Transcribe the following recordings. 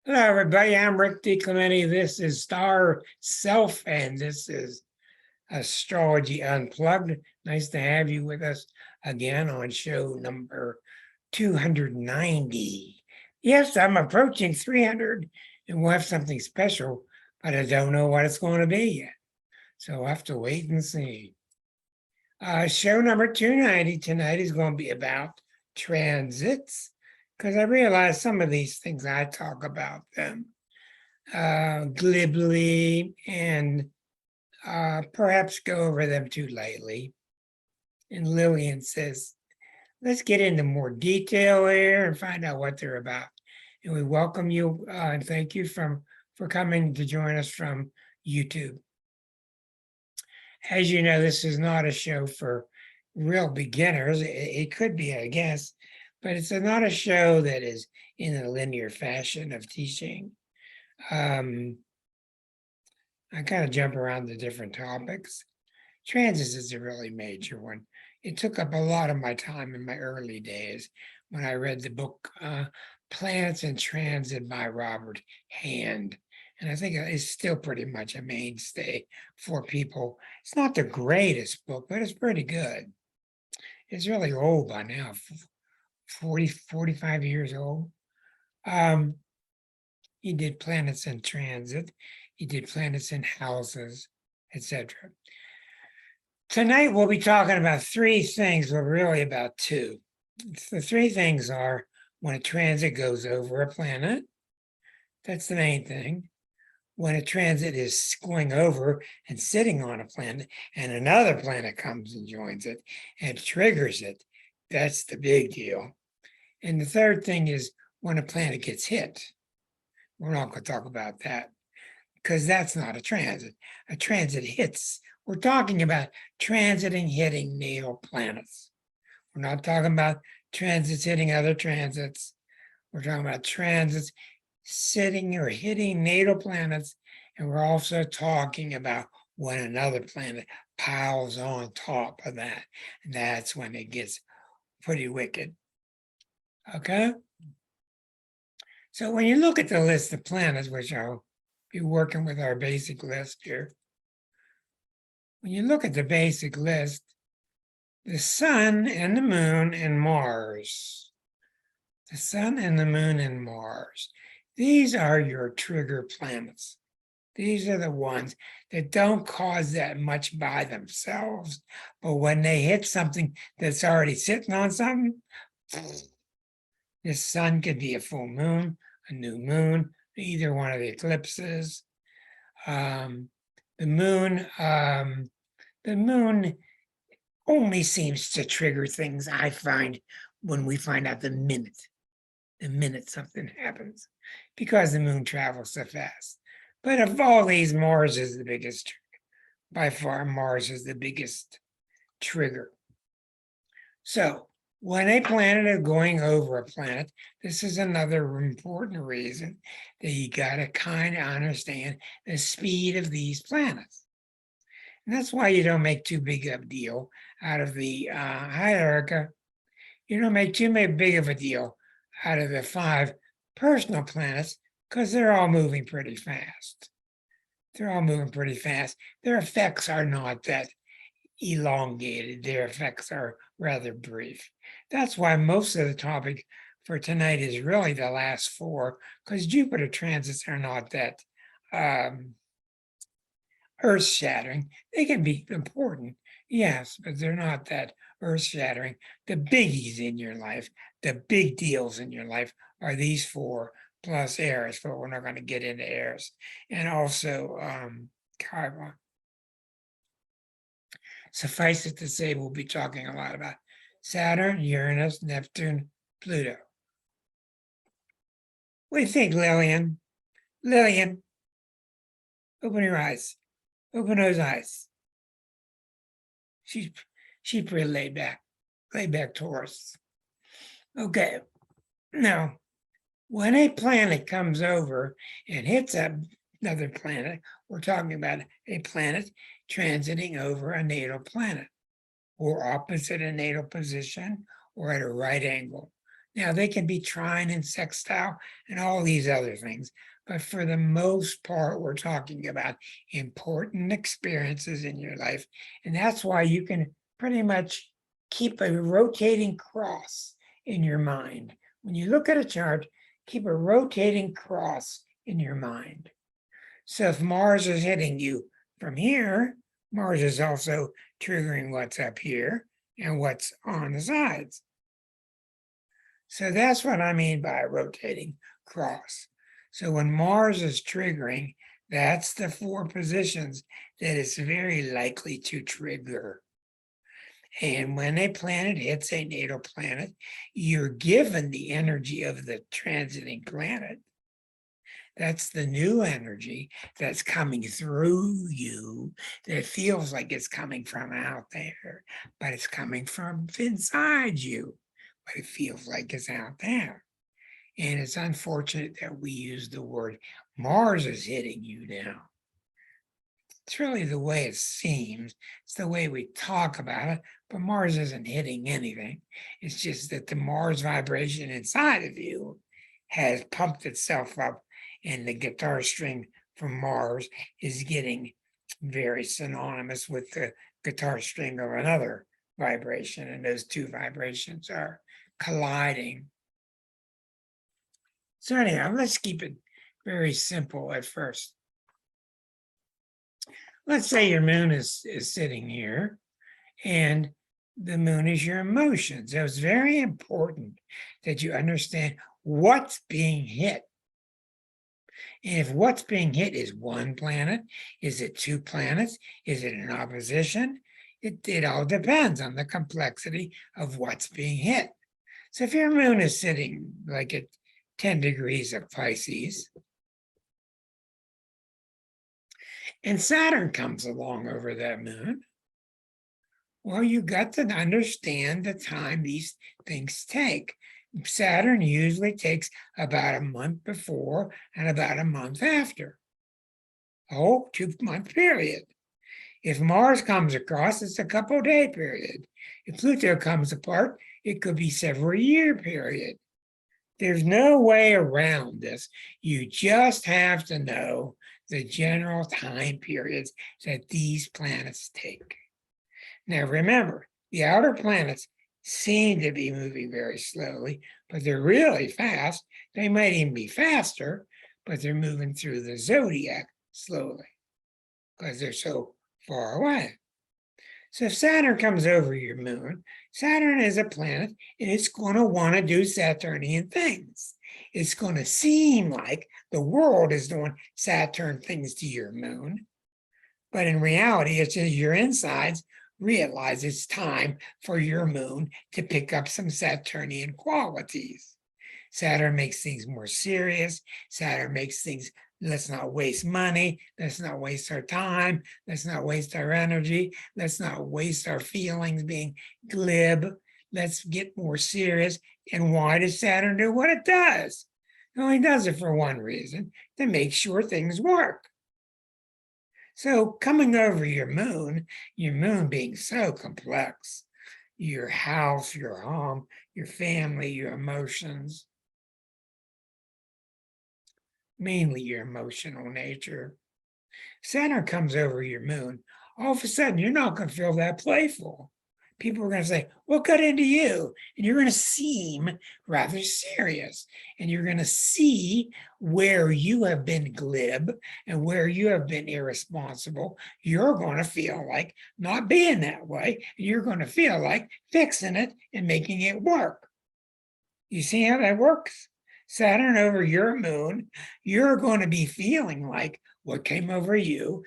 Hello, everybody. I'm Rick DiClemente. This is Star Self, and this is Astrology Unplugged. Nice to have you with us again on show number 290. Yes, I'm approaching 300, and we'll have something special, but I don't know what it's going to be yet. So we'll have to wait and see. Show number 290 tonight is going to be about transits, because I realize some of these things I talk about them glibly and perhaps go over them too lightly. And Lillian says, let's get into more detail here and find out what they're about. And we welcome you and thank you for coming to join us from YouTube. As you know, this is not a show for real beginners. It could be, I guess, but it's not a show that is in a linear fashion of teaching. I kind of jump around the different topics. Transits is a really major one. It took up a lot of my time in my early days when I read the book Planets in Transit by Robert Hand. And I think it's still pretty much a mainstay for people. It's not the greatest book, but it's pretty good. It's really old by now, 40, 45 years old. He did planets in transit. He did planets in houses, etc. Tonight, we'll be talking about three things, but really about two. The three things are when a transit goes over a planet. That's the main thing. When a transit is going over and sitting on a planet and another planet comes and joins it and triggers it, that's the big deal. And the third thing is when a planet gets hit. We're not going to talk about that because that's not a transit. A transit hits. We're talking about transiting, hitting natal planets. We're not talking about transits hitting other transits. We're talking about transits sitting or hitting natal planets. And we're also talking about when another planet piles on top of that. And that's when it gets pretty wicked. Okay? So when you look at the list of planets, which I'll be working with our basic list here, when you look at the basic list, the sun and the moon and Mars, the sun and the moon and Mars, these are your trigger planets. These are the ones that don't cause that much by themselves, but when they hit something that's already sitting on something, the sun could be a full moon, a new moon, either one of the eclipses. The moon only seems to trigger things, I find, when we find out the minute something happens, because the moon travels so fast. But of all these, Mars is the biggest trigger. By far, Mars is the biggest trigger. So when a planet is going over a planet, this is another important reason that you got to kind of understand the speed of these planets. And that's why you don't make too big of a deal out of the hierarchy. You don't make too big of a deal out of the 5 personal planets because they're all moving pretty fast. They're all moving pretty fast. Their effects are not that elongated. Their effects are rather brief. That's why most of the topic for tonight is really the last 4, because Jupiter transits are not that earth-shattering. They can be important, yes, but they're not that earth-shattering. The biggies in your life, the big deals in your life are these 4 plus Eris, but we're not going to get into Eris. And also Chiron. Suffice it to say, we'll be talking a lot about Saturn, Uranus, Neptune, Pluto. What do you think, Lillian? Lillian, open your eyes. Open those eyes. She's pretty laid back Taurus. Okay, now, when a planet comes over and hits another planet, we're talking about a planet transiting over a natal planet, or opposite a natal position, or at a right angle. Now, they can be trine and sextile and all these other things, but for the most part, we're talking about important experiences in your life. And that's why you can pretty much keep a rotating cross in your mind. When you look at a chart, keep a rotating cross in your mind. So if Mars is hitting you from here, Mars is also triggering what's up here and what's on the sides. So that's what I mean by a rotating cross. So when Mars is triggering, that's the 4 positions that it's very likely to trigger. And when a planet hits a natal planet, you're given the energy of the transiting planet. That's the new energy that's coming through you that feels like it's coming from out there, but it's coming from inside you, but it feels like it's out there. And it's unfortunate that we use the word Mars is hitting you now. It's really the way it seems. It's the way we talk about it, but Mars isn't hitting anything. It's just that the Mars vibration inside of you has pumped itself up, and the guitar string from Mars is getting very synonymous with the guitar string of another vibration, and those 2 vibrations are colliding. So anyhow, let's keep it very simple at first. Let's say your moon is sitting here, and the moon is your emotions. So it's very important that you understand what's being hit. And if what's being hit is 1 planet, is it 2 planets? Is it an opposition? It all depends on the complexity of what's being hit. So if your moon is sitting like at 10 degrees of Pisces, and Saturn comes along over that moon, well, you got to understand the time these things take. Saturn usually takes about a month before and about a month after. Oh, 2-month period. If Mars comes across, it's a couple-day period. If Pluto comes apart, it could be several-year period. There's no way around this. You just have to know the general time periods that these planets take. Now remember, the outer planets seem to be moving very slowly, but they're really fast. They might even be faster, but they're moving through the zodiac slowly because they're so far away. So if Saturn comes over your moon, Saturn is a planet and it's going to want to do Saturnian things. It's going to seem like the world is doing Saturn things to your moon, but in reality, it's just your insides realize it's time for your moon to pick up some Saturnian qualities. Saturn makes things more serious. Saturn makes things, let's not waste money. Let's not waste our time. Let's not waste our energy. Let's not waste our feelings being glib. Let's get more serious. And why does Saturn do what it does? It only does it for one reason, to make sure things work. So coming over your moon being so complex, your house, your home, your family, your emotions, mainly your emotional nature. Saturn comes over your moon, all of a sudden you're not going to feel that playful. People are going to say, what got into you? And you're going to seem rather serious. And you're going to see where you have been glib and where you have been irresponsible. You're going to feel like not being that way. You're going to feel like fixing it and making it work. You see how that works? Saturn over your moon, you're going to be feeling like what came over you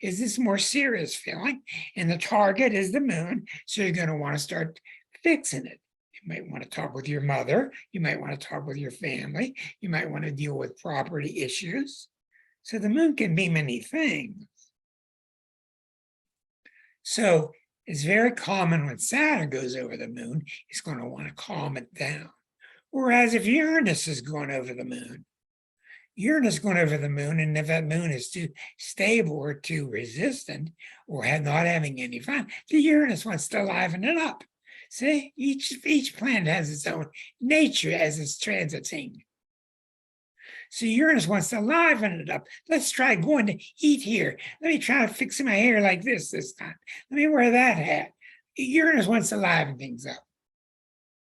is this more serious feeling, and the target is the moon, so you're going to want to start fixing it. You might want to talk with your mother, you might want to talk with your family, you might want to deal with property issues. So the moon can be many things. So it's very common when Saturn goes over the moon, it's going to want to calm it down. Whereas if Uranus is going over the moon, and if that moon is too stable or too resistant or not having any fun, the Uranus wants to liven it up. See, each planet has its own nature as it's transiting. So Uranus wants to liven it up. Let's try going to eat here. Let me try to fix my hair like this time. Let me wear that hat. Uranus wants to liven things up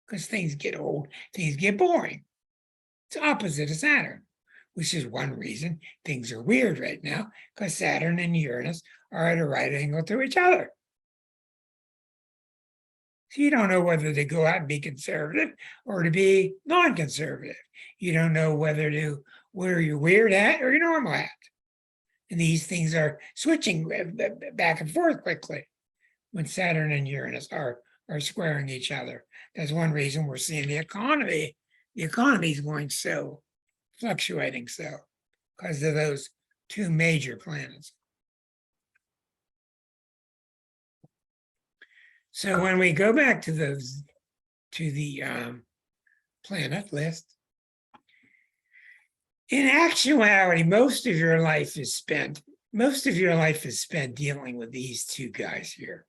because things get old, things get boring. It's opposite of Saturn, which is one reason things are weird right now, because Saturn and Uranus are at a right angle to each other. So you don't know whether to go out and be conservative or to be non-conservative. You don't know whether to wear your weird hat or your normal hat. And these things are switching back and forth quickly when Saturn and Uranus are squaring each other. That's one reason we're seeing the economy is going so, fluctuating so, because of those two major planets. So when we go back to the planet list, in actuality, most of your life is spent dealing with these two guys here,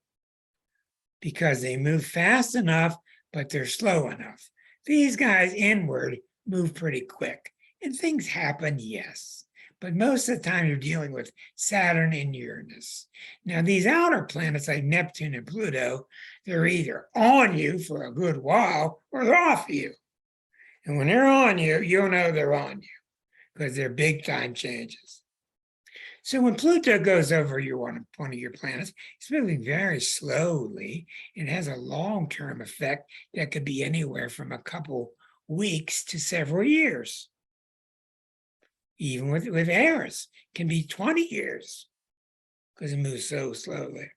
because they move fast enough, but they're slow enough. These guys inward move pretty quick, and things happen, yes. But most of the time you're dealing with Saturn and Uranus. Now, these outer planets like Neptune and Pluto, they're either on you for a good while or they're off you. And when they're on you, you'll know they're on you because they're big time changes. So when Pluto goes over one of your planets, it's moving very slowly. It has a long-term effect that could be anywhere from a couple weeks to several years. Even with Eris, can be 20 years because it moves so slowly.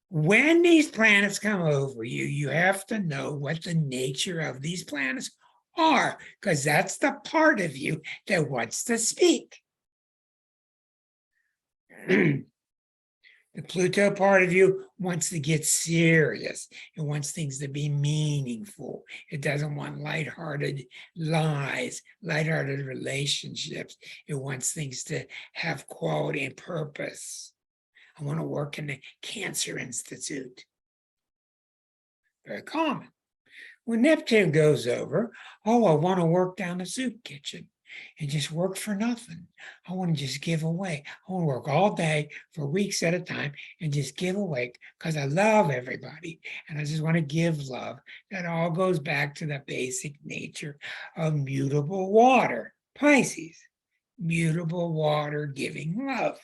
When these planets come over you, you have to know what the nature of these planets are, because that's the part of you that wants to speak. The Pluto part of you wants to get serious. It wants things to be meaningful. It doesn't want lighthearted lies, lighthearted relationships. It wants things to have quality and purpose. I want to work in the Cancer Institute. Very common. When Neptune goes over, oh, I want to work down the soup kitchen and just work for nothing. I want to just give away. I want to work all day for weeks at a time and just give away because I love everybody and I just want to give love. That all goes back to the basic nature of mutable water. Pisces, mutable water giving love.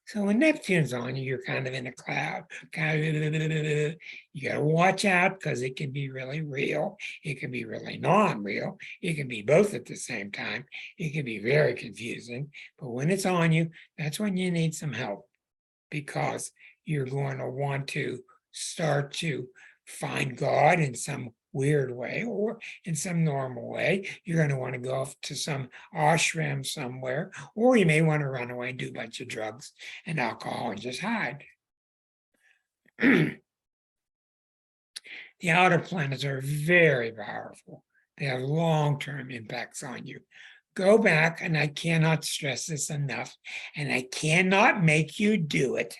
So when Neptune's on you, you're kind of in a cloud. You got to watch out because it can be really real. It can be really non-real. It can be both at the same time. It can be very confusing. But when it's on you, that's when you need some help, because you're going to want to start to find God in some weird way or in some normal way. You're going to want to go off to some ashram somewhere, or you may want to run away and do a bunch of drugs and alcohol and just hide. The outer planets are very powerful. They have long-term impacts on you. Go back, and I cannot stress this enough, and I cannot make you do it.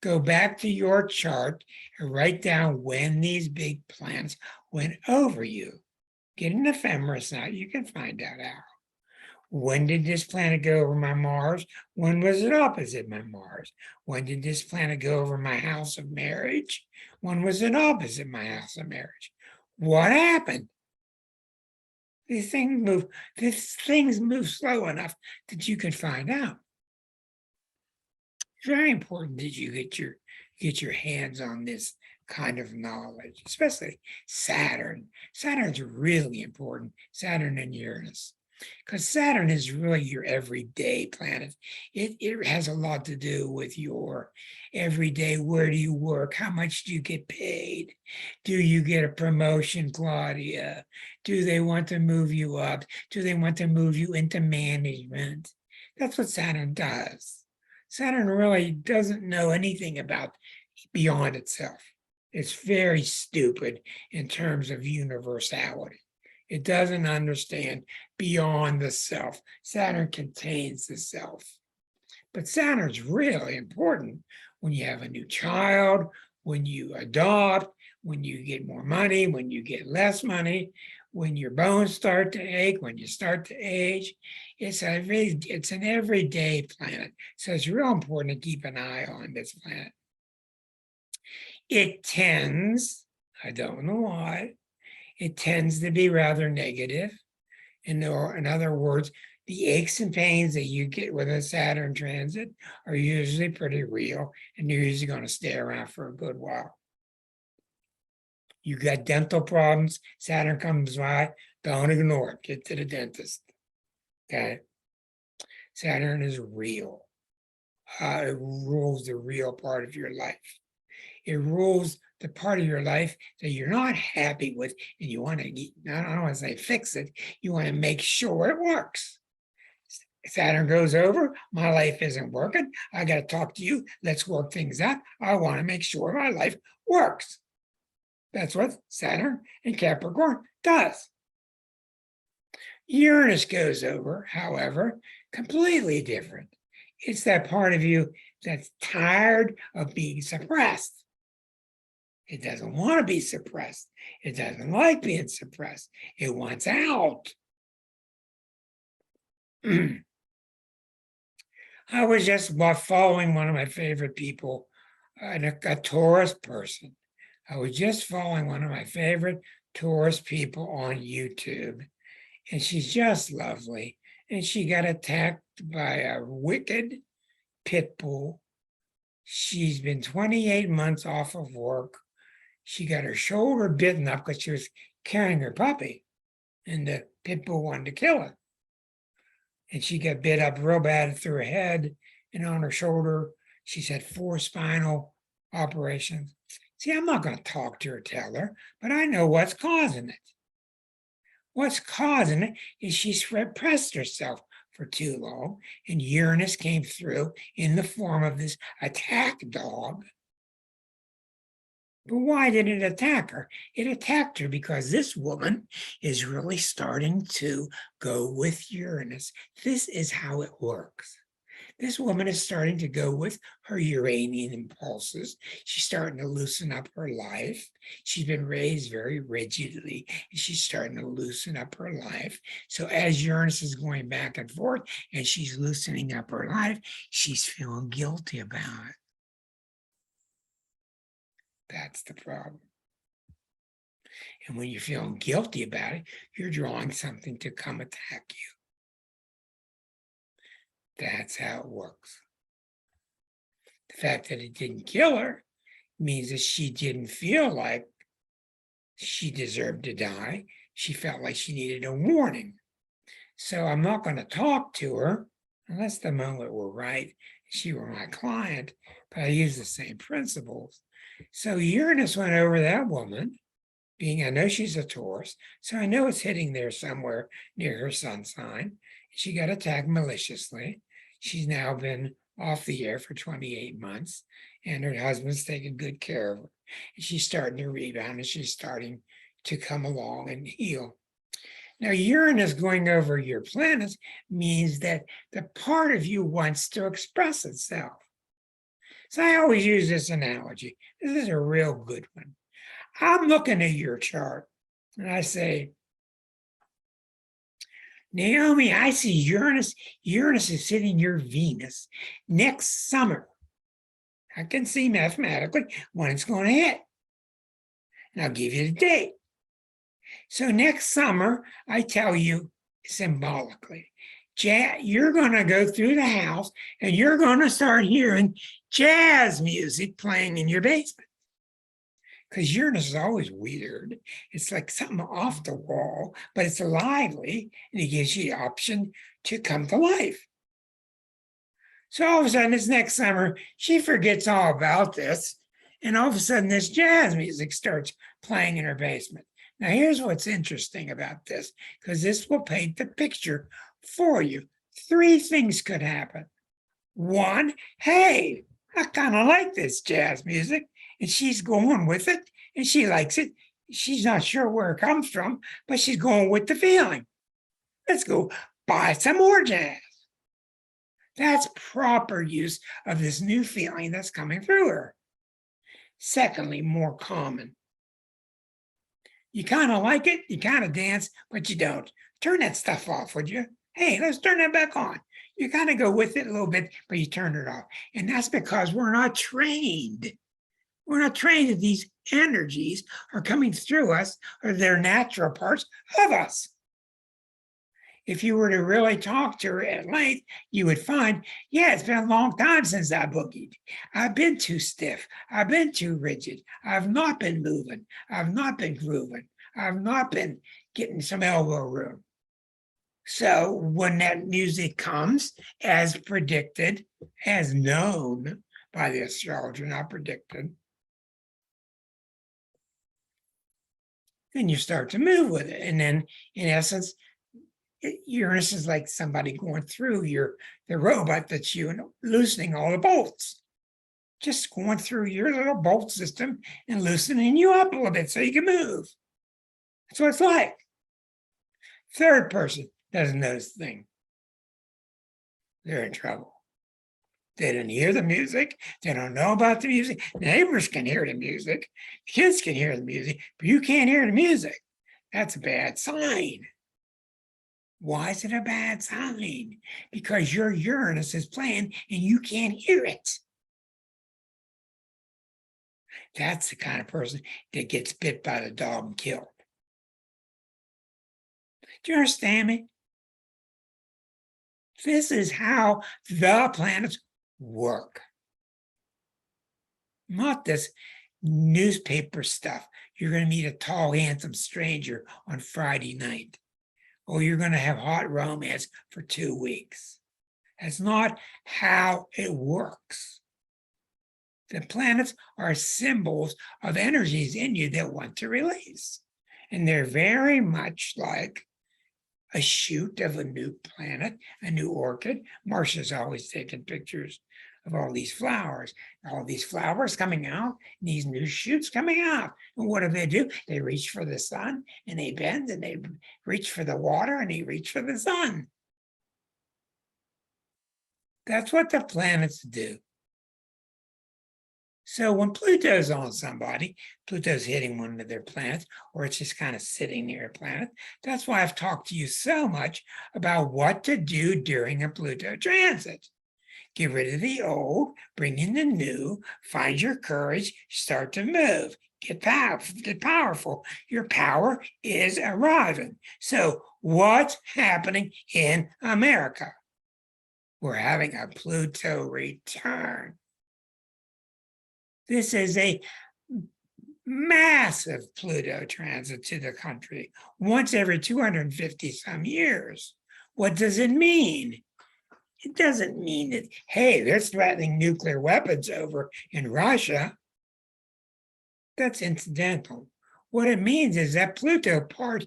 Go back to your chart and write down when these big planets went over you. Get an ephemeris out, you can find out how. When did this planet go over my Mars? When was it opposite my Mars? When did this planet go over my house of marriage? When was it opposite my house of marriage? What happened? These things move slow enough that you can find out. It's very important that you get your hands on this kind of knowledge, especially Saturn. Saturn's really important, Saturn and Uranus, because Saturn is really your everyday planet. It has a lot to do with your everyday. Where do you work? How much do you get paid? Do you get a promotion, Claudia? Do they want to move you up? Do they want to move you into management? That's what Saturn does. Saturn really doesn't know anything about beyond itself. It's very stupid in terms of universality. It doesn't understand beyond the self. Saturn contains the self. But Saturn's really important when you have a new child, when you adopt, when you get more money, when you get less money, when your bones start to ache, when you start to age. It's an everyday planet. So it's real important to keep an eye on this planet. It tends, I don't know why, it tends to be rather negative. In other words, the aches and pains that you get with a Saturn transit are usually pretty real, and you're usually going to stay around for a good while. You got dental problems, Saturn comes by, don't ignore it, get to the dentist. Okay. Saturn is real. It rules the real part of your life. It rules the part of your life that you're not happy with, and you want to, I don't want to say fix it, you want to make sure it works. Saturn goes over, my life isn't working, I got to talk to you, let's work things out. I want to make sure my life works. That's what Saturn in Capricorn does. Uranus goes over, however, completely different. It's that part of you that's tired of being suppressed. It doesn't want to be suppressed. It doesn't like being suppressed. It wants out. I was just following one of my favorite people, a Taurus person. I was just following one of my favorite Taurus people on YouTube, and she's just lovely. And she got attacked by a wicked pit bull. She's been 28 months off of work. She got her shoulder bitten up because she was carrying her puppy, and the pit bull wanted to kill her. And she got bit up real bad through her head and on her shoulder. She's had 4 spinal operations. See, I'm not going to talk to her, tell her, but I know what's causing it. What's causing it is she's repressed herself for too long, and Uranus came through in the form of this attack dog. But why did it attack her? It attacked her because this woman is really starting to go with Uranus. This is how it works. This woman is starting to go with her Uranian impulses. She's starting to loosen up her life. She's been raised very rigidly, and she's starting to loosen up her life. So as Uranus is going back and forth and she's loosening up her life, she's feeling guilty about it. That's the problem. And when you're feeling guilty about it, you're drawing something to come attack you. That's how it works. The fact that it didn't kill her means that she didn't feel like she deserved to die. She felt like she needed a warning. So I'm not going to talk to her unless the moment were right. She were my client, but I use the same principles. So Uranus went over that woman, being I know she's a Taurus, so I know it's hitting there somewhere near her sun sign. She got attacked maliciously. She's now been off the air for 28 months, and her husband's taking good care of her. And she's starting to rebound, and she's starting to come along and heal. Now, Uranus going over your planets means that the part of you wants to express itself. So I always use this analogy. This is a real good one. I'm looking at your chart, and I say, Naomi, I see Uranus. Uranus is hitting your Venus next summer. I can see mathematically when it's going to hit. And I'll give you the date. So next summer, I tell you symbolically, you're going to go through the house and you're going to start hearing jazz music playing in your basement. Because Uranus is always weird. It's like something off the wall, but it's lively, and it gives you the option to come to life. So all of a sudden, this next summer, she forgets all about this, and all of a sudden, this jazz music starts playing in her basement. Now, here's what's interesting about this, because this will paint the picture for you. 3 things could happen. 1, hey, I kind of like this jazz music. And she's going with it, and she likes it. She's not sure where it comes from, but she's going with the feeling. Let's go buy some more jazz. That's proper use of this new feeling that's coming through her. Secondly, more common. You kind of like it, you kind of dance, but you don't. Turn that stuff off, would you? Hey, let's turn that back on. You kind of go with it a little bit, but you turn it off. And that's because we're not trained. We're not trained that these energies are coming through us, or they're natural parts of us. If you were to really talk to her at length, you would find, yeah, it's been a long time since I boogied. I've been too stiff. I've been too rigid. I've not been moving. I've not been grooving. I've not been getting some elbow room. So when that music comes, as predicted, as known by the astrologer, not predicted, then you start to move with it. And then, in essence, Uranus is like somebody going through the robot that's you and loosening all the bolts. Just going through your little bolt system and loosening you up a little bit so you can move. That's what it's like. Third person doesn't notice the thing. They're in trouble. They didn't hear the music. They don't know about the music. Neighbors can hear the music. Kids can hear the music, but you can't hear the music. That's a bad sign. Why is it a bad sign? Because your Uranus is playing and you can't hear it. That's the kind of person that gets bit by the dog and killed. Do you understand me? This is how the planets work. Not this newspaper stuff. You're going to meet a tall, handsome stranger on Friday night. Or you're going to have hot romance for 2 weeks. That's not how it works. The planets are symbols of energies in you that want to release. And they're very much like a shoot of a new planet, a new orchid. Marcia's always taking pictures of all these flowers coming out, and these new shoots coming out. And what do? They reach for the sun, and they bend, and they reach for the water, and they reach for the sun. That's what the planets do. So when Pluto's on somebody, Pluto's hitting one of their planets, or it's just kind of sitting near a planet. That's why I've talked to you so much about what to do during a Pluto transit. Get rid of the old, bring in the new, find your courage, start to move, get powerful. Your power is arriving. So what's happening in America? We're having a Pluto return. This is a massive Pluto transit to the country, once every 250 some years. What does it mean? It doesn't mean that, hey, they're threatening nuclear weapons over in Russia. That's incidental. What it means is that Pluto part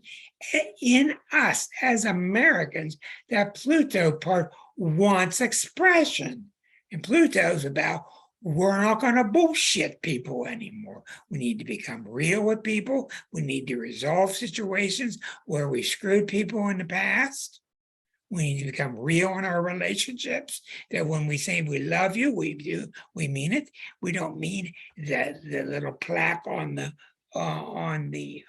in us as Americans, that Pluto part wants expression. And Pluto's about, we're not going to bullshit people anymore. We need to become real with people. We need to resolve situations where we screwed people in the past. We need to become real in our relationships, that when we say we love you, we do, we mean it. We don't mean that the little plaque on the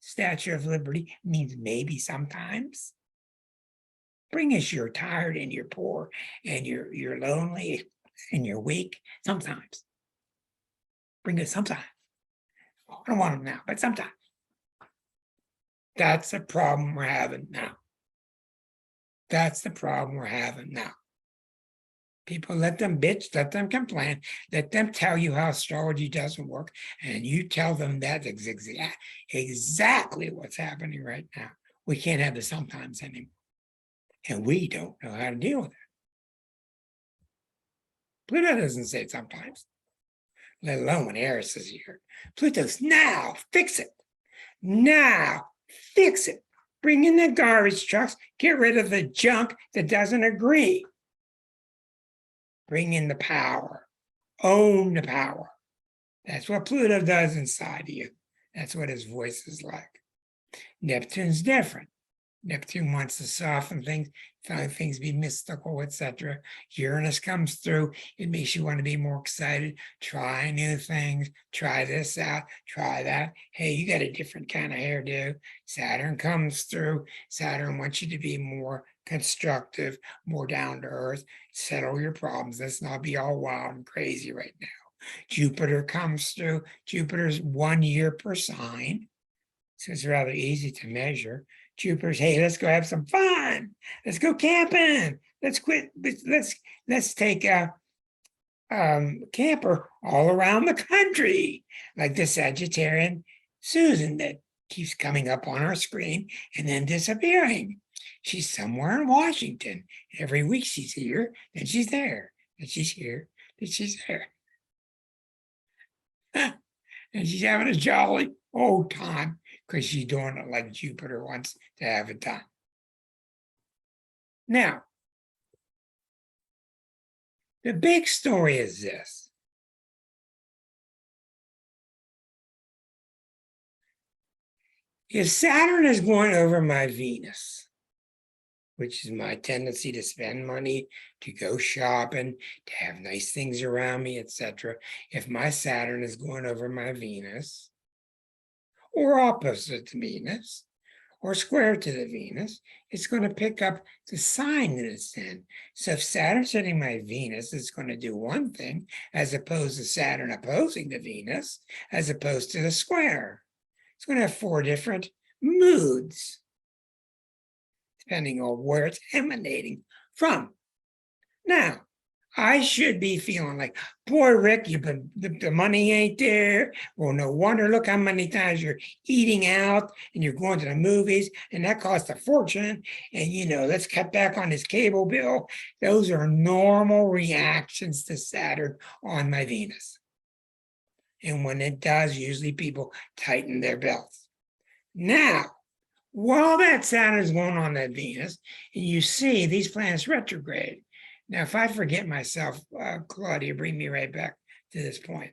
Statue of Liberty means maybe sometimes. Bring us you're tired and you're poor and you're lonely and you're weak sometimes. Bring us sometimes. I don't want them now, but sometimes. That's the problem we're having now. That's the problem we're having now. People, let them bitch, let them complain, let them tell you how astrology doesn't work, and you tell them that's exactly what's happening right now. We can't have the sometimes anymore. And we don't know how to deal with it. Pluto doesn't say sometimes, let alone when Eris is here. Pluto's now, fix it. Now, fix it. Bring in the garbage trucks, get rid of the junk that doesn't agree. Bring in the power, own the power. That's what Pluto does inside of you. That's what his voice is like. Neptune's different. Neptune wants to soften things, find things be mystical, etc. Uranus comes through, it makes you want to be more excited, try new things, try this out, try that. Hey, you got a different kind of hairdo. Saturn comes through. Saturn wants you to be more constructive, more down to earth, settle your problems. Let's not be all wild and crazy right now. Jupiter comes through. Jupiter's 1 year per sign. So it's rather easy to measure. Jupiter's, hey, let's go have some fun. Let's go camping. Let's quit. Let's take a camper all around the country, like the Sagittarian Susan that keeps coming up on our screen and then disappearing. She's somewhere in Washington. Every week she's here, then she's there, then she's here, then she's there. And she's having a jolly old time because she's doing it like Jupiter wants to have it done. Now, the big story is this. If Saturn is going over my Venus, which is my tendency to spend money, to go shopping, to have nice things around me, etc. If my Saturn is going over my Venus, or opposite to Venus, or square to the Venus, it's going to pick up the sign that it's in. So if Saturn's hitting my Venus, it's going to do one thing, as opposed to Saturn opposing the Venus, as opposed to the square. It's going to have 4 different moods, depending on where it's emanating from. Now, I should be feeling like, boy, Rick, the money ain't there. Well, no wonder, look how many times you're eating out and you're going to the movies, and that costs a fortune. And, let's cut back on this cable bill. Those are normal reactions to Saturn on my Venus. And when it does, usually people tighten their belts. Now, while that Saturn is going on that Venus, and you see these planets retrograde. Now, if I forget myself, Claudia, bring me right back to this point.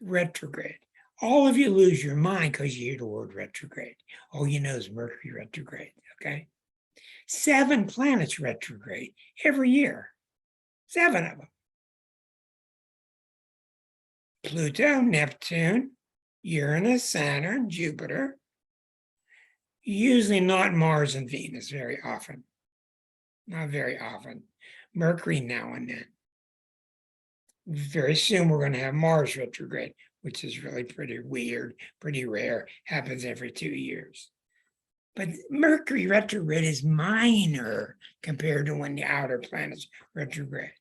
Retrograde. All of you lose your mind because you hear the word retrograde. All you know is Mercury retrograde, okay? 7 planets retrograde every year. 7 of them. Pluto, Neptune, Uranus, Saturn, Jupiter. Usually not Mars and Venus very often. Not very often. Mercury now and then. Very soon we're going to have Mars retrograde, which is really pretty weird, pretty rare, happens every 2 years. But Mercury retrograde is minor compared to when the outer planets retrograde.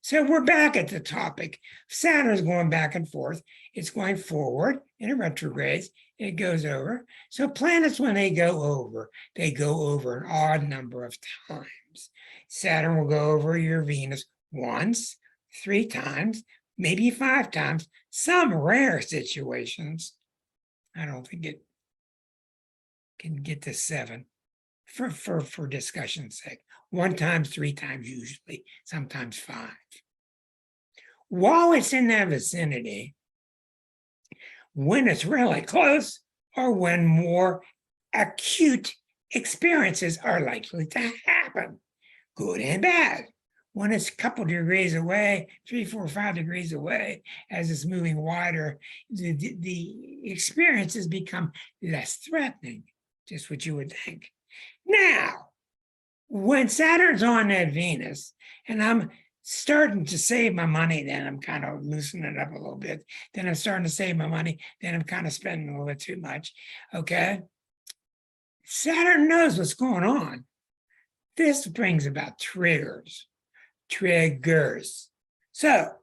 So we're back at the topic. Saturn's going back and forth. It's going forward and it retrogrades. It goes over. So planets, when they go over an odd number of times. Saturn will go over your Venus once, 3 times, maybe 5 times. Some rare situations, I don't think it can get to 7 for discussion's sake. 1 time, 3 times usually, sometimes 5. While it's in that vicinity, when it's really close, or when more acute experiences are likely to happen, good and bad. When it's a couple degrees away, 3, 4, 5 degrees away, as it's moving wider, the experiences become less threatening, just what you would think. Now, when Saturn's on that Venus, and I'm starting to save my money, then I'm kind of loosening it up a little bit. Then I'm starting to save my money. Then I'm kind of spending a little bit too much. Okay. Saturn knows what's going on. This brings about triggers. So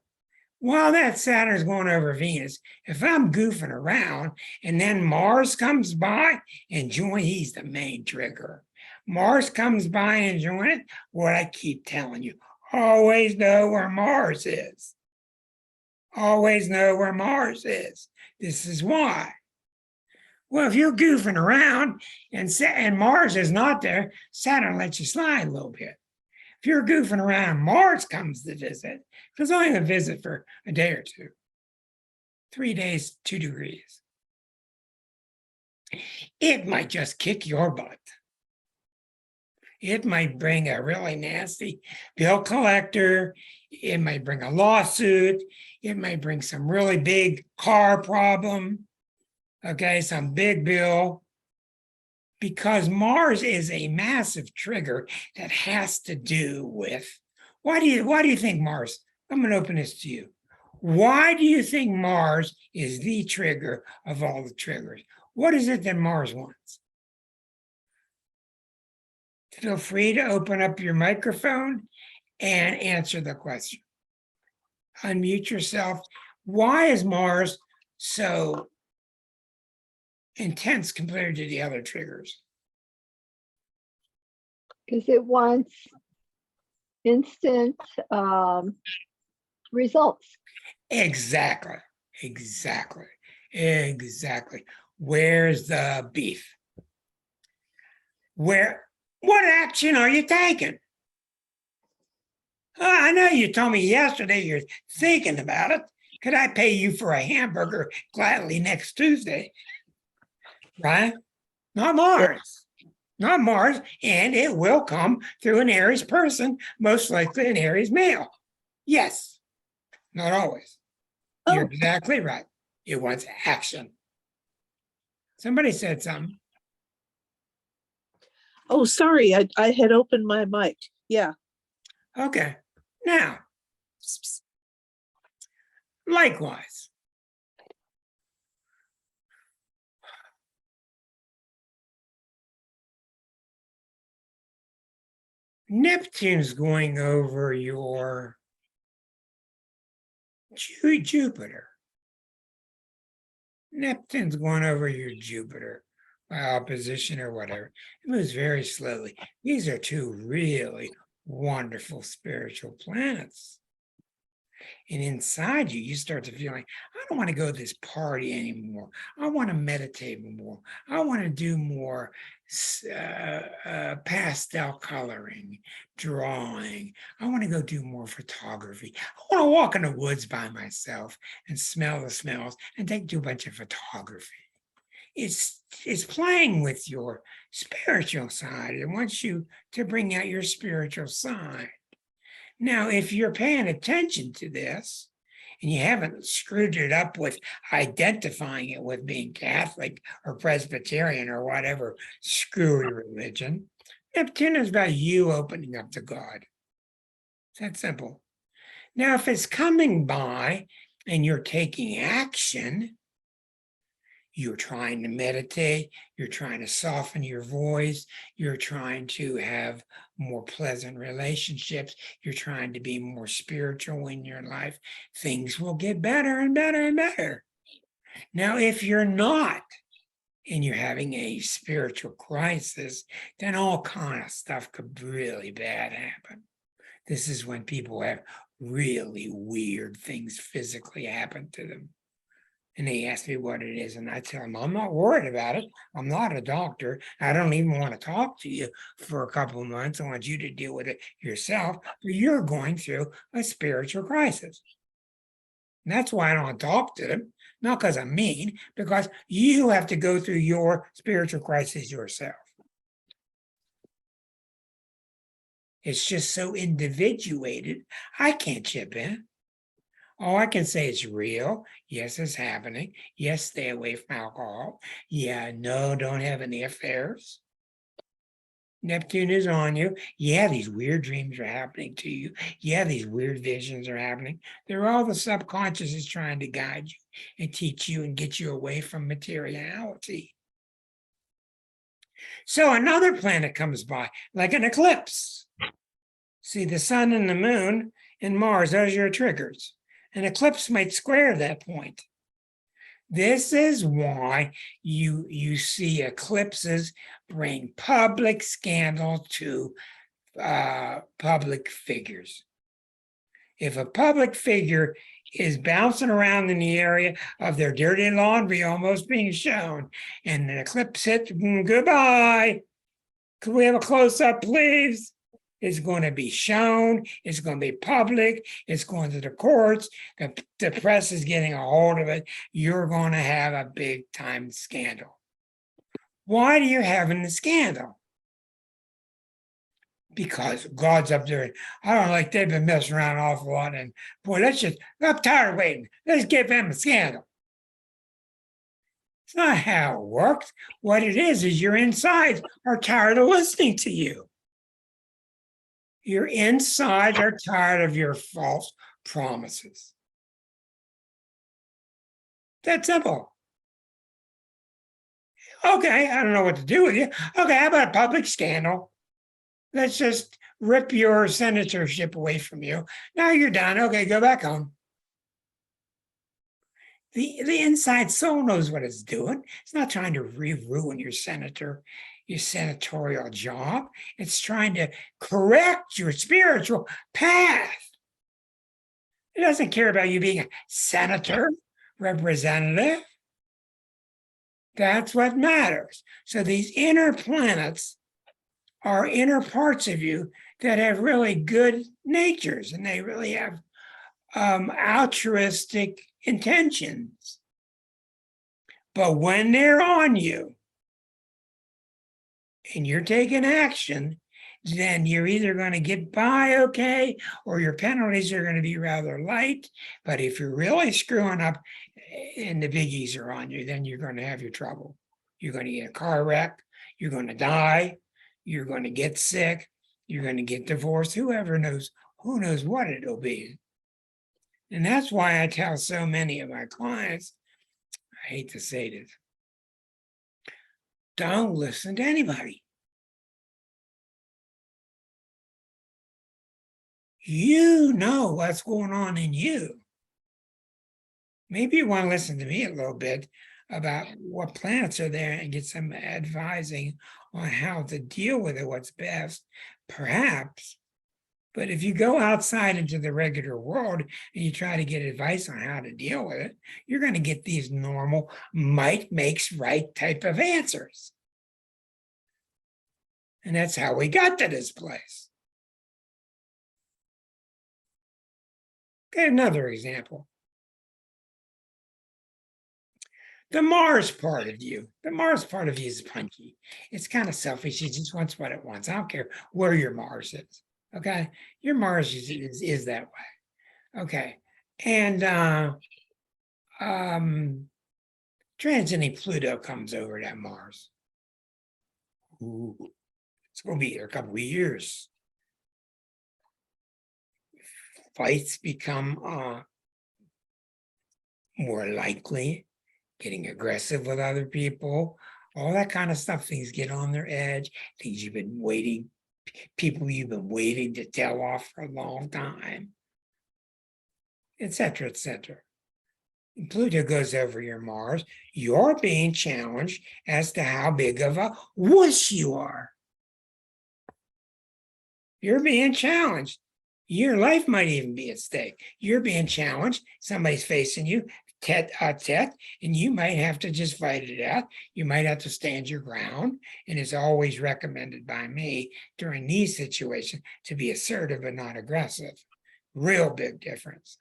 while that Saturn is going over Venus, if I'm goofing around and then Mars comes by and he's the main trigger. Mars comes by and join it, what I keep telling you, always know where Mars is. Always know where Mars is. This is why. Well, if you're goofing around and Mars is not there, Saturn lets you slide a little bit. If you're goofing around and Mars comes to visit, it's only a visit for a day or 2. 3 days, 2 degrees. It might just kick your butt. It might bring a really nasty bill collector. It might bring a lawsuit. It might bring some really big car problem. Okay, some big bill. Because Mars is a massive trigger that has to do with, why do you think Mars? I'm going to open this to you. Why do you think Mars is the trigger of all the triggers? What is it that Mars wants? Feel free to open up your microphone and answer the question. Unmute yourself. Why is Mars so intense compared to the other triggers? Because it wants instant results. Exactly. Where's the beef? What action are you taking? I know you told me yesterday you're thinking about it. Could I pay you for a hamburger gladly next Tuesday? Right? Not Mars. Not Mars. And it will come through an Aries person, most likely an Aries male. Yes. Not always. You're exactly right. It wants action. Somebody said something. Oh, sorry, I had opened my mic. Yeah. Okay. Now, likewise, Neptune's going over your Jupiter. Neptune's going over your Jupiter by opposition or whatever. It moves very slowly. These are two really wonderful spiritual planets. And inside you, you start to feel like, I don't want to go to this party anymore. I want to meditate more. I want to do more pastel coloring, drawing. I want to go do more photography. I want to walk in the woods by myself and smell the smells and do a bunch of photography. It's playing with your spiritual side. It wants you to bring out your spiritual side. Now, if you're paying attention to this and you haven't screwed it up with identifying it with being Catholic or Presbyterian or whatever screwy religion, Neptune is about you opening up to God. It's that simple. Now, if it's coming by and you're taking action, you're trying to meditate, you're trying to soften your voice, you're trying to have more pleasant relationships, you're trying to be more spiritual in your life, things will get better and better and better. Now, if you're not, and you're having a spiritual crisis, then all kind of stuff could really bad happen. This is when people have really weird things physically happen to them. And they ask me what it is, and I tell them, I'm not worried about it. I'm not a doctor. I don't even want to talk to you for a couple of months. I want you to deal with it yourself. But you're going through a spiritual crisis. And that's why I don't talk to them, not because I'm mean, because you have to go through your spiritual crisis yourself. It's just so individuated, I can't chip in. All I can say is real. Yes, it's happening. Yes, stay away from alcohol. Yeah, no, don't have any affairs. Neptune is on you. Yeah, these weird dreams are happening to you. Yeah, these weird visions are happening. They're all the subconscious is trying to guide you and teach you and get you away from materiality. So another planet comes by, like an eclipse. See, the sun and the moon and Mars, those are your triggers. An eclipse might square that point. This is why you see eclipses bring public scandal to public figures. If a public figure is bouncing around in the area of their dirty laundry almost being shown, and an eclipse hits, goodbye. Could we have a close-up, please? It's going to be shown, it's going to be public, it's going to the courts, the press is getting a hold of it. You're going to have a big time scandal. Why do you have the scandal? because God's up there. I don't know, like they've been messing around an awful lot. And boy, I'm tired of waiting. Let's give them a scandal. It's not how it works. What it is your insides are tired of listening to you. Your insides are tired of your false promises. That's simple. Okay, I don't know what to do with you. Okay, how about a public scandal? Let's just rip your senatorship away from you. Now you're done. Okay, go back home. The inside soul knows what it's doing. It's not trying to ruin your senatorial job. It's trying to correct your spiritual path. It doesn't care about you being a senator, representative. That's what matters. So these inner planets are inner parts of you that have really good natures, and they really have altruistic intentions. But when they're on you and you're taking action, then you're either going to get by okay, or your penalties are going to be rather light. But if you're really screwing up and the biggies are on you, then you're going to have your trouble. You're going to get a car wreck. You're going to die. You're going to get sick. You're going to get divorced. Who knows what it'll be. And that's why I tell so many of my clients, I hate to say this, don't listen to anybody. You know what's going on in you. Maybe you want to listen to me a little bit about what planets are there and get some advising on how to deal with it, what's best, perhaps. But if you go outside into the regular world and you try to get advice on how to deal with it, you're going to get these normal might makes right type of answers. And that's how we got to this place. Okay, another example. The Mars part of you. The Mars part of you is punky. It's kind of selfish. It just wants what it wants. I don't care where your Mars is. Okay. Your Mars is that way. Okay. And transiting Pluto comes over that Mars. Ooh, it's going to be here a couple of years. Fights become more likely. Getting aggressive with other people, all that kind of stuff. Things get on their edge, things you've been waiting, people you've been waiting to tell off for a long time, etc., etc. Pluto goes over your Mars. You're being challenged as to how big of a wuss you are. You're being challenged. Your life might even be at stake. You're being challenged. Somebody's facing you. Tete, and you might have to just fight it out. You might have to stand your ground. And it's always recommended by me during these situations to be assertive but not aggressive. Real big difference.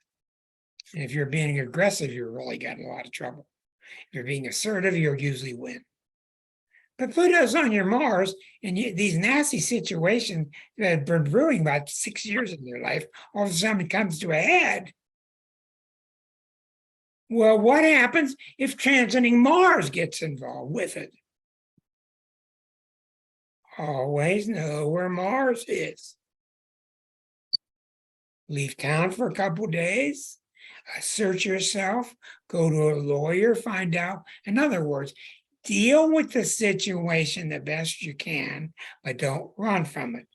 And if you're being aggressive, you're really got a lot of trouble. If you're being assertive, you'll usually win. But Pluto's on your Mars, and these nasty situations that have been brewing about 6 years in your life, all of a sudden it comes to a head. Well, what happens if transiting Mars gets involved with it? Always know where Mars is. Leave town for a couple of days, assert yourself, go to a lawyer, find out. In other words, deal with the situation the best you can, but don't run from it.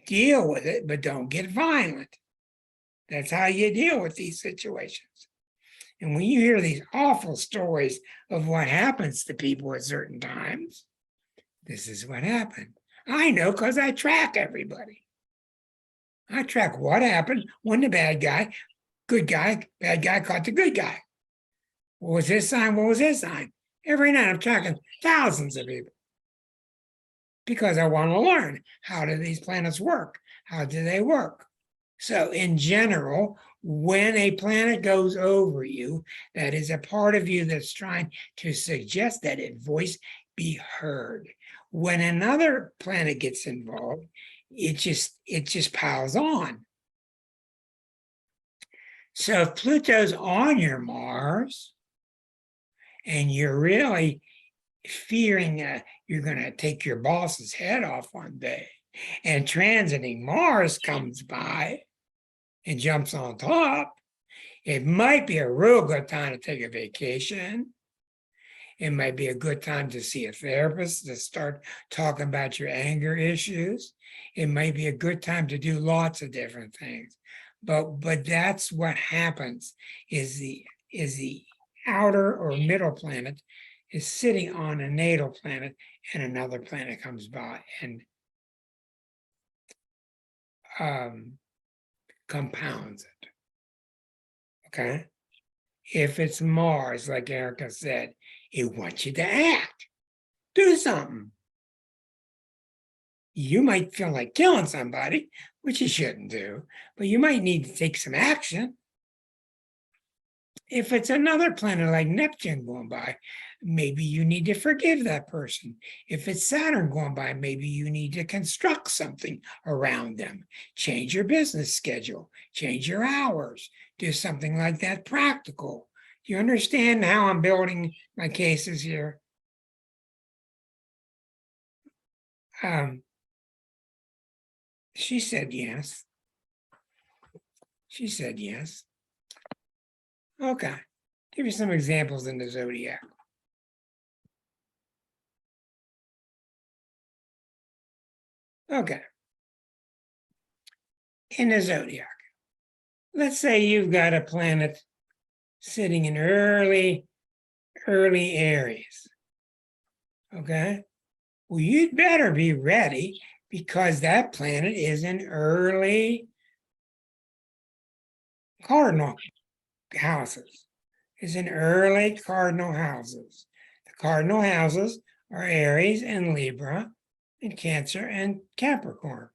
Deal with it, but don't get violent. That's how you deal with these situations. And when you hear these awful stories of what happens to people at certain times, this is what happened. I know because I track everybody. I track what happened when the bad guy, good guy, bad guy caught the good guy. What was his sign? What was his sign? Every night I'm tracking thousands of people because I want to learn, how do these planets work? How do they work? So in general, when a planet goes over you, that is a part of you that's trying to suggest that its voice be heard. When another planet gets involved, it just piles on. So if Pluto's on your Mars and you're really fearing you're going to take your boss's head off one day, and transiting Mars comes by and jumps on top, it might be a real good time to take a vacation. It might be a good time to see a therapist to start talking about your anger issues. It might be a good time to do lots of different things. But that's what happens is the outer or middle planet is sitting on a natal planet, and another planet comes by and compounds it. Okay. If it's Mars, like Erica said, it wants you to act, do something. You might feel like killing somebody, which you shouldn't do, but you might need to take some action. If it's another planet like Neptune going by, maybe you need to forgive that person. If it's Saturn going by, maybe you need to construct something around them, change your business schedule, change your hours, do something like that practical. Do you understand how I'm building my cases here? She said yes. She said yes. Okay. Give you some examples in the zodiac. Okay. In the zodiac, let's say you've got a planet sitting in early Aries. Okay. Well, you'd better be ready because that planet is in early cardinal houses. Is in early cardinal houses. The cardinal houses are Aries and Libra and Cancer and Capricorn.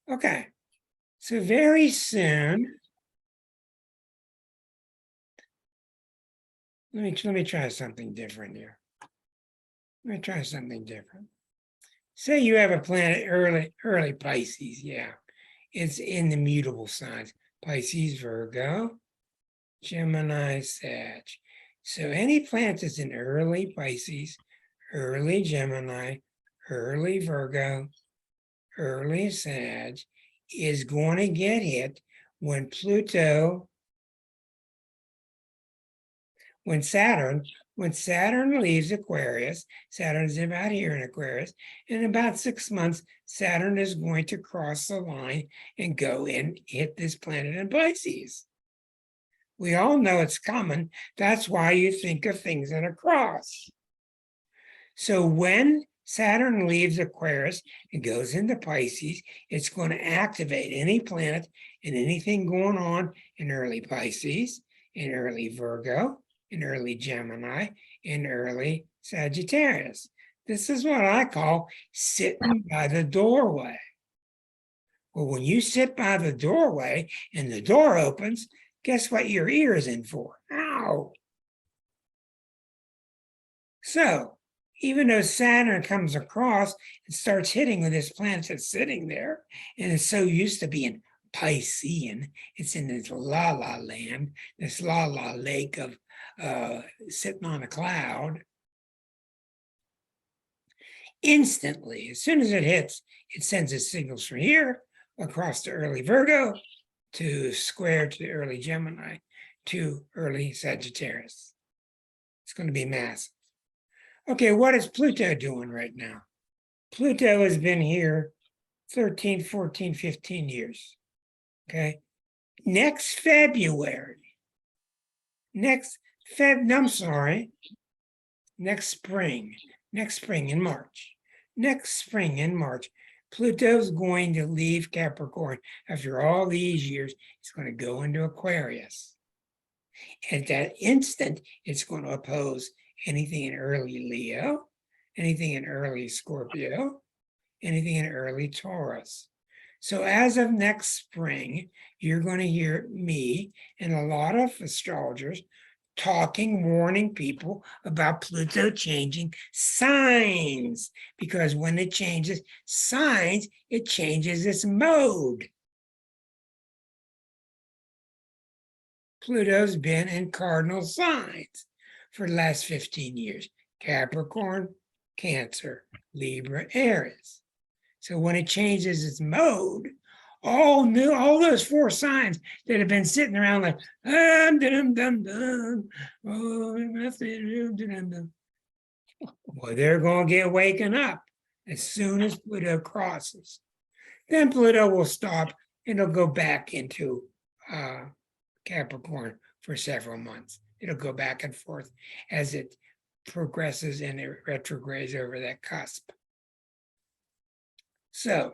Okay. So very soon, let me try something different here. Let me try something different. Say you have a planet early Pisces, yeah. It's in the mutable signs, Pisces, Virgo, Gemini, Sag. So any planet that's in early Pisces, early Gemini, early Virgo, early Sag is going to get hit when Saturn leaves Aquarius. Saturn's about here in Aquarius. In about 6 months, Saturn is going to cross the line and go and hit this planet in Pisces. We all know it's coming. That's why you think of things in a cross. So when Saturn leaves Aquarius and goes into Pisces, it's going to activate any planet and anything going on in early Pisces, in early Virgo, in early Gemini, in early Sagittarius. This is what I call sitting by the doorway. Well, when you sit by the doorway and the door opens, guess what your ear is in for? Ow! So, even though Saturn comes across and starts hitting with this planet that's sitting there, and it's so used to being Piscean, it's in this la-la land, this la-la lake of sitting on a cloud. Instantly, as soon as it hits, it sends its signals from here across to early Virgo, to square to early Gemini, to early Sagittarius. It's going to be massive. Okay, what is Pluto doing right now? Pluto has been here 13, 14, 15 years. Okay. Next February, next spring in March. Next spring in March, Pluto's going to leave Capricorn. After all these years, it's going to go into Aquarius. At that instant, it's going to oppose anything in early Leo, anything in early Scorpio, anything in early Taurus. So as of next spring, you're going to hear me and a lot of astrologers warning people about Pluto changing signs, because when it changes signs, it changes its mode. Pluto's been in cardinal signs for the last 15 years: Capricorn, Cancer, Libra, Aries. So when it changes its mode, all those 4 signs that have been sitting around like well, they're going to get waken up as soon as Pluto crosses. Then Pluto will stop and it'll go back into Capricorn for several months. It'll go back and forth as it progresses and it retrogrades over that cusp. So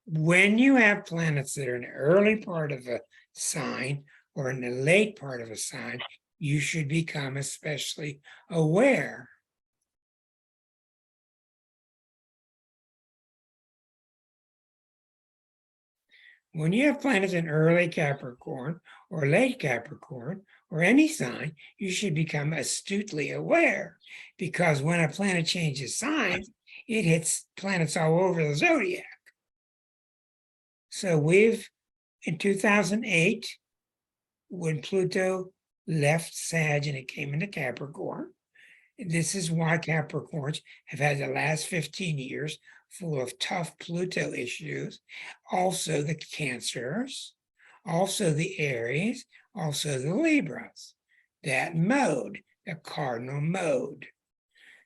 when you have planets that are in the early part of a sign or in the late part of a sign, you should become especially aware. When you have planets in early Capricorn or late Capricorn or any sign, you should become astutely aware, because when a planet changes signs, it hits planets all over the zodiac. So in 2008, when Pluto left Sag and it came into Capricorn, this is why Capricorns have had the last 15 years full of tough Pluto issues. Also the Cancers, also the Aries, also the Libras. That mode, the cardinal mode.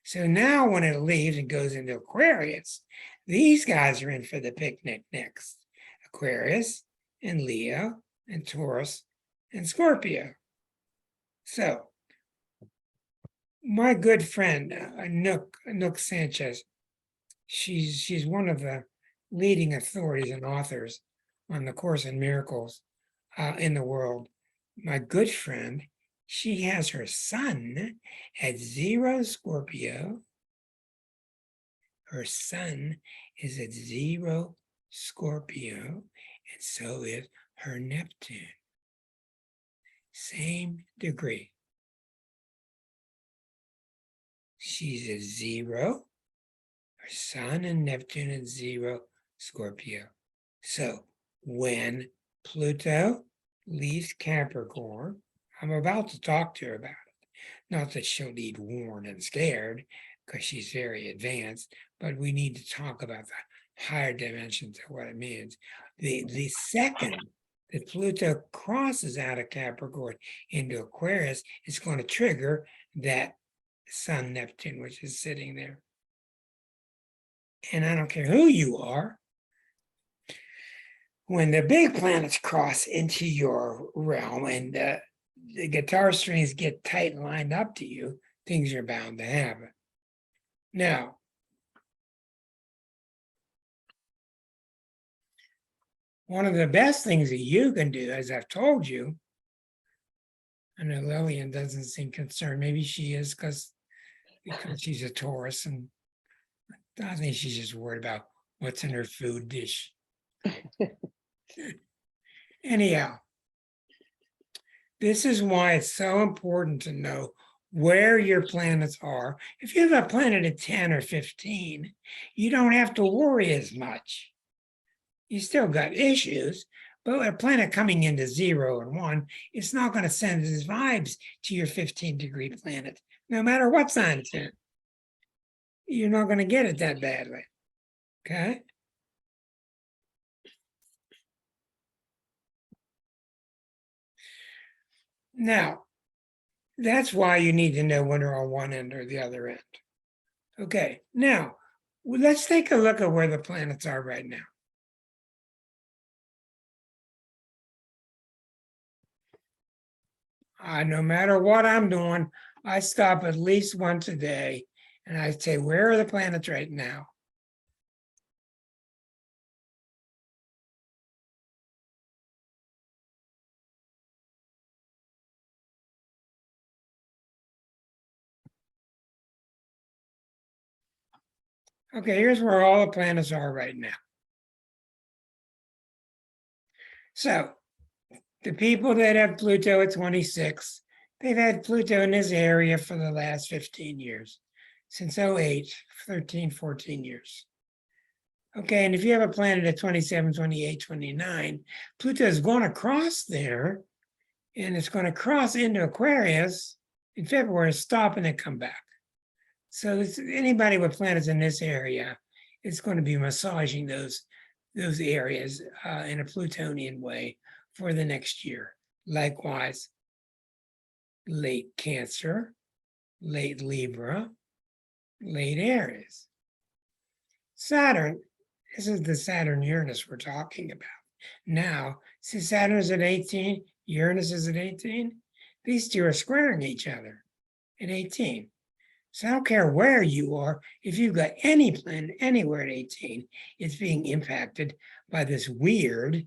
So now when it leaves and goes into Aquarius, these guys are in for the picnic next. Aquarius and Leo and Taurus and Scorpio. So my good friend, Nook Sanchez, she's one of the leading authorities and authors on the Course in Miracles in the world. My good friend, she has her sun at 0 Scorpio. Her sun is at 0 Scorpio, and so is her Neptune. Same degree. She's at 0. Her sun and Neptune at 0 Scorpio. So when Pluto leaves Capricorn, I'm about to talk to her about it. Not that she'll need warned and scared, because she's very advanced, but we need to talk about the higher dimensions of what it means. The second that Pluto crosses out of Capricorn into Aquarius, it's going to trigger that Sun Neptune, which is sitting there. And I don't care who you are, when the big planets cross into your realm and the guitar strings get tight lined up to you, things are bound to happen. Now, one of the best things that you can do, as I've told you, I know Lillian doesn't seem concerned. Maybe she is because she's a Taurus, and I think she's just worried about what's in her food dish. Anyhow, this is why it's so important to know where your planets are. If you have a planet at 10 or 15, you don't have to worry as much. You still got issues, but a planet coming into 0 and 1, it's not going to send its vibes to your 15-degree planet, no matter what sign it's in. You're not going to get it that badly, okay? Now, that's why you need to know when they're on one end or the other end. Okay, now, let's take a look at where the planets are right now. No matter what I'm doing, I stop at least once a day and I say, where are the planets right now? Okay, here's where all the planets are right now. So The people that have Pluto at 26, they've had Pluto in this area for the last 15 years, since 08, 13, 14 years. Okay, and if you have a planet at 27, 28, 29, Pluto is going to cross there, and it's going to cross into Aquarius in February, stop, and then come back. So anybody with planets in this area is going to be massaging those areas in a Plutonian way for the next year. Likewise, late Cancer, late Libra, late Aries. Saturn, this is the Saturn-Uranus we're talking about. Now, since Saturn is at 18, Uranus is at 18, these two are squaring each other at 18. So I don't care where you are, if you've got any planet anywhere at 18, it's being impacted by this weird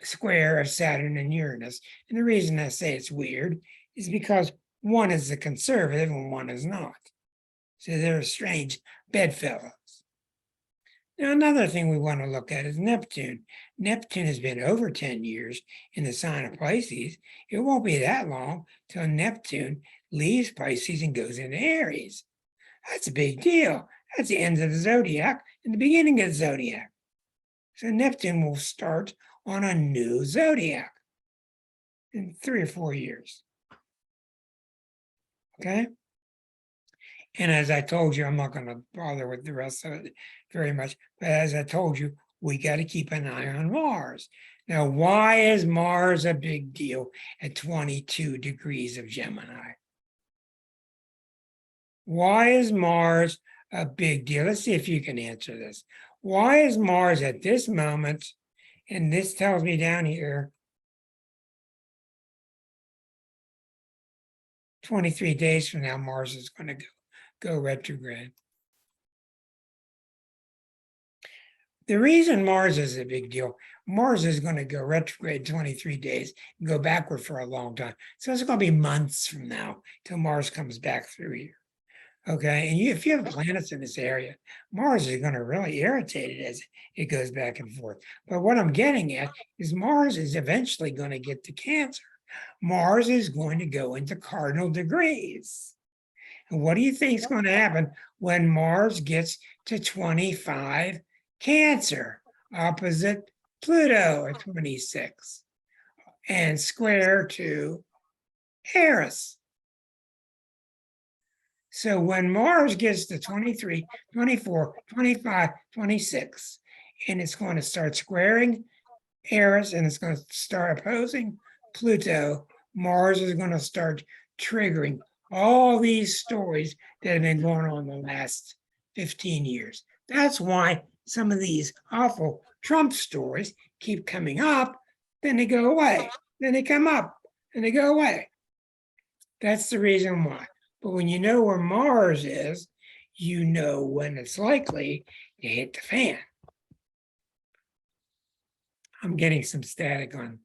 square of Saturn and Uranus. And the reason I say it's weird is because one is the conservative and one is not. So they're strange bedfellows. Now, another thing we want to look at is Neptune. Neptune has been over 10 years in the sign of Pisces. It won't be that long till Neptune leaves Pisces and goes into Aries. That's a big deal. That's the end of the zodiac and the beginning of the zodiac. So Neptune will start on a new zodiac in 3 or 4 years. Okay? And as I told you, I'm not going to bother with the rest of it very much. But as I told you, we got to keep an eye on Mars. Now, why is Mars a big deal at 22 degrees of Gemini? Why is Mars a big deal? Let's see if you can answer this. Why is Mars at this moment, and this tells me down here, 23 days from now, Mars is going to go retrograde. The reason Mars is a big deal, Mars is going to go retrograde 23 days and go backward for a long time. So it's going to be months from now till Mars comes back through here. Okay, and if you have planets in this area, Mars is going to really irritate it as it goes back and forth. But what I'm getting at is Mars is eventually going to get to Cancer. Mars is going to go into cardinal degrees. And what do you think is going to happen when Mars gets to 25 Cancer, opposite Pluto at 26, and square to Eris? So when Mars gets to 23, 24, 25, 26, and it's going to start squaring Eris and it's going to start opposing Pluto, Mars is going to start triggering all these stories that have been going on the last 15 years. That's why some of these awful Trump stories keep coming up, then they go away, then they come up, and they go away. That's the reason why. But when you know where Mars is, you know when it's likely to hit the fan. I'm getting some static on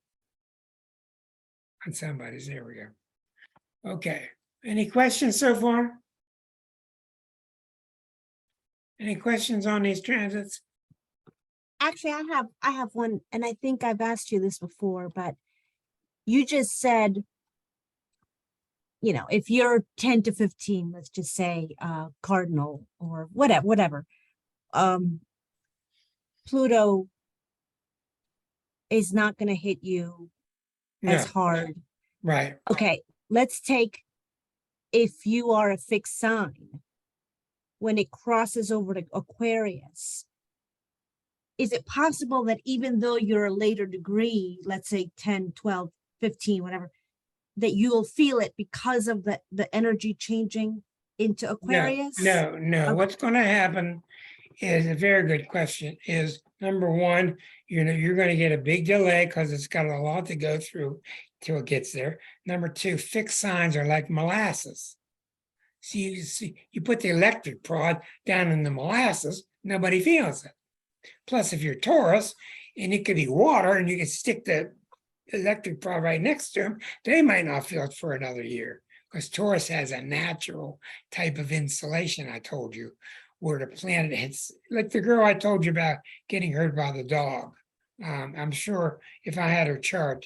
somebody's. There we go. Okay. Any questions so far? Any questions on these transits? Actually, I have one, and I think I've asked you this before, but you just said, you know, if you're 10 to 15, let's just say cardinal or whatever, Pluto is not going to hit you as hard. Right. Okay, let's take, if you are a fixed sign, when it crosses over to Aquarius, is it possible that even though you're a later degree, let's say 10, 12, 15, whatever, that you'll feel it because of the energy changing into Aquarius? No. Okay. What's going to happen is a very good question. Is number one, you're going to get a big delay because it's got a lot to go through till it gets there. Number two, fixed signs are like molasses. So you put the electric prod down in the molasses, nobody feels it. Plus, if you're Taurus, and it could be water, and you can stick the electric prod right next to them, they might not feel it for another year, because Taurus has a natural type of insulation, I told you, where the planet hits, like the girl I told you about getting hurt by the dog. I'm sure if I had her chart,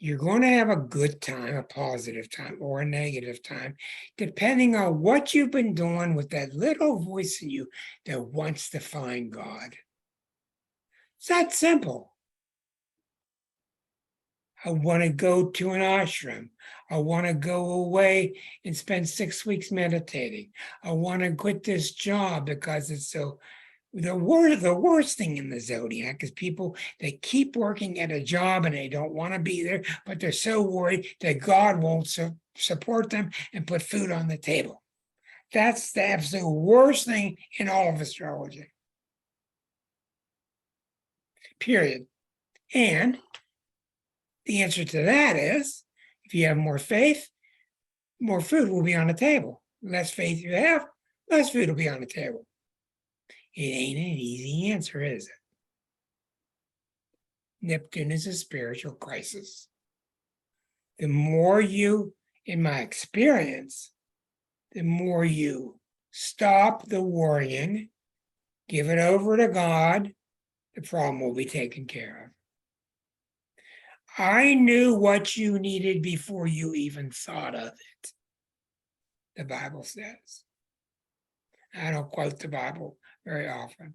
You're going to have a good time, a positive time, or a negative time, depending on what you've been doing with that little voice in you that wants to find God. It's that simple. I want to go to an ashram. I want to go away and spend 6 weeks meditating. I want to quit this job because it's so. The worst thing in the zodiac is people that keep working at a job and they don't want to be there, but they're so worried that God won't support them and put food on the table. That's the absolute worst thing in all of astrology. Period. And the answer to that is, if you have more faith, more food will be on the table. Less faith you have, less food will be on the table. It ain't an easy answer, is it? Neptune is a spiritual crisis. The more you, in my experience, the more you stop the worrying, give it over to God, the problem will be taken care of. I knew what you needed before you even thought of it, the Bible says. I don't quote the Bible very often.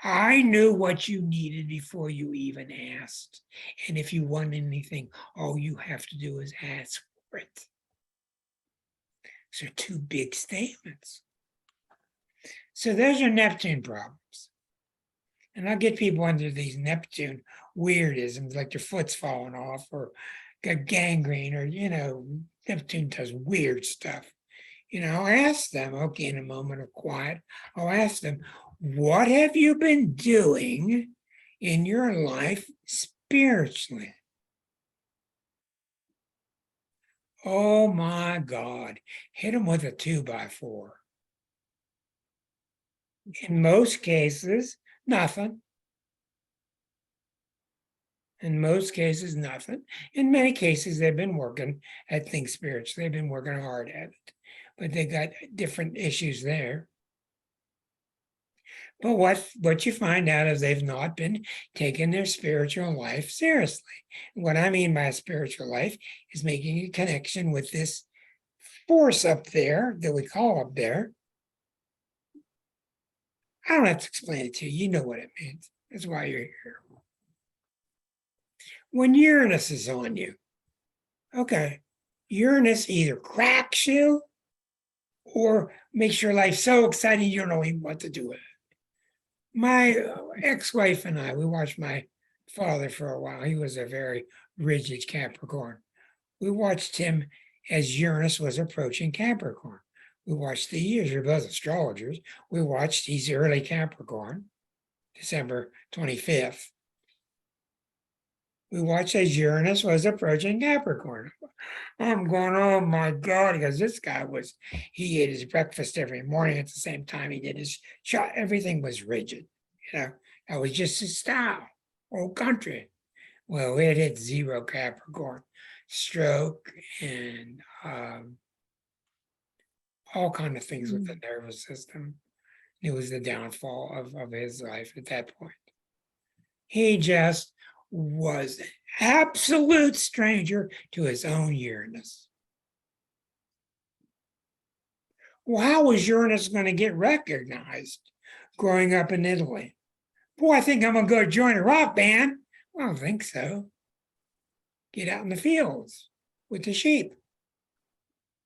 I knew what you needed before you even asked. And if you want anything, all you have to do is ask for it. So 2 big statements. So there's your Neptune problems. And I'll get people under these Neptune weirdisms, like their foot's falling off or got gangrene or, Neptune does weird stuff. I'll ask them, okay, in a moment of quiet, I'll ask them, what have you been doing in your life spiritually? Oh my God, hit them with a 2x4. In most cases, nothing. In most cases, nothing. In many cases, they've been working at things spiritually. They've been working hard at it, but they got different issues there. But what you find out is they've not been taking their spiritual life seriously. What I mean by spiritual life is making a connection with this force up there that we call up there. I don't have to explain it to you. You know what it means. That's why you're here. When Uranus is on you, okay, Uranus either cracks you or makes your life so exciting you don't know even what to do with it. My ex-wife and I, we watched my father for a while. He was a very rigid Capricorn. We watched him as Uranus was approaching Capricorn. We watched the years. We're both astrologers. We watched, he's early Capricorn, December 25th. We watched as Uranus was approaching Capricorn. I'm going, oh my God, because this guy he ate his breakfast every morning at the same time he did his shot. Everything was rigid. That was just his style, old country. Well, it hit 0 Capricorn, stroke and all kind of things with the nervous system. It was the downfall of his life at that point. He just was an absolute stranger to his own Uranus. Well, how was Uranus going to get recognized growing up in Italy? Boy, I think I'm going to go join a rock band. Well, I don't think so. Get out in the fields with the sheep.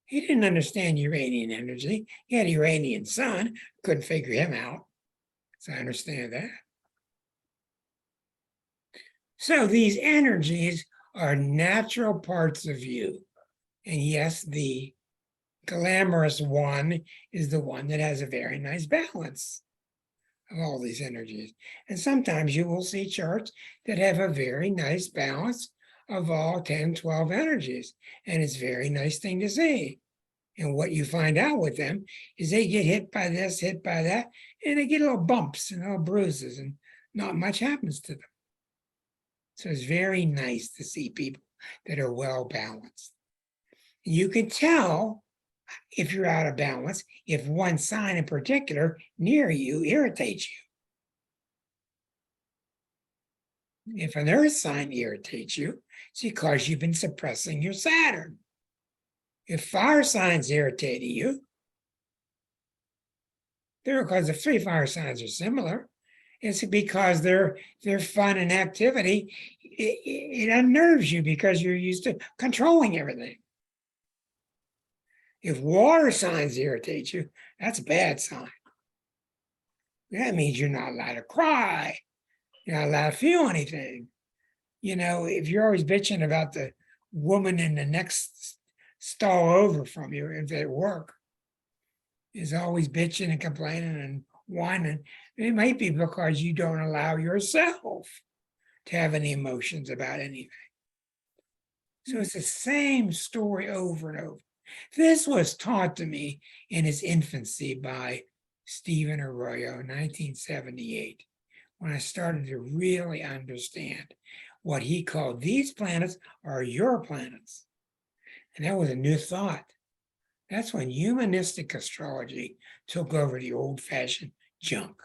He didn't understand Uranian energy. He had Uranian sun, couldn't figure him out. So I understand that. So these energies are natural parts of you. And yes, the glamorous one is the one that has a very nice balance of all these energies. And sometimes you will see charts that have a very nice balance of all 10, 12 energies. And it's a very nice thing to see. And what you find out with them is they get hit by this, hit by that, and they get little bumps and little bruises, and not much happens to them. So it's very nice to see people that are well balanced. You can tell if you're out of balance if one sign in particular near you irritates you. If an earth sign irritates you, It's because you've been suppressing your Saturn. If fire signs irritating you, they're because the three fire signs are similar. It's because their fun and activity, it unnerves you because you're used to controlling everything. If water signs irritate you, that's a bad sign. That means you're not allowed to cry. You're not allowed to feel anything. You know, if you're always bitching about the woman in the next stall over from you, if at work, is always bitching and complaining and whining, it might be because you don't allow yourself to have any emotions about anything. So it's the same story over and over. This was taught to me in its infancy by Stephen Arroyo in 1978, when I started to really understand what he called these planets are your planets. And that was a new thought. That's when humanistic astrology took over the old-fashioned junk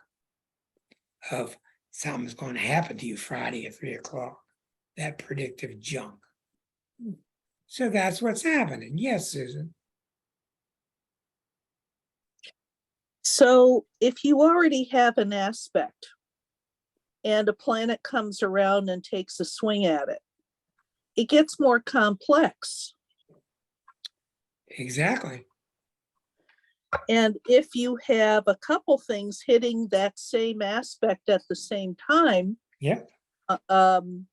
of something's going to happen to you Friday at 3:00, that predictive junk. So that's what's happening. Yes, Susan. So if you already have an aspect and a planet comes around and takes a swing at it, it gets more complex. Exactly. And if you have a couple things hitting that same aspect at the same time, Yeah. I'm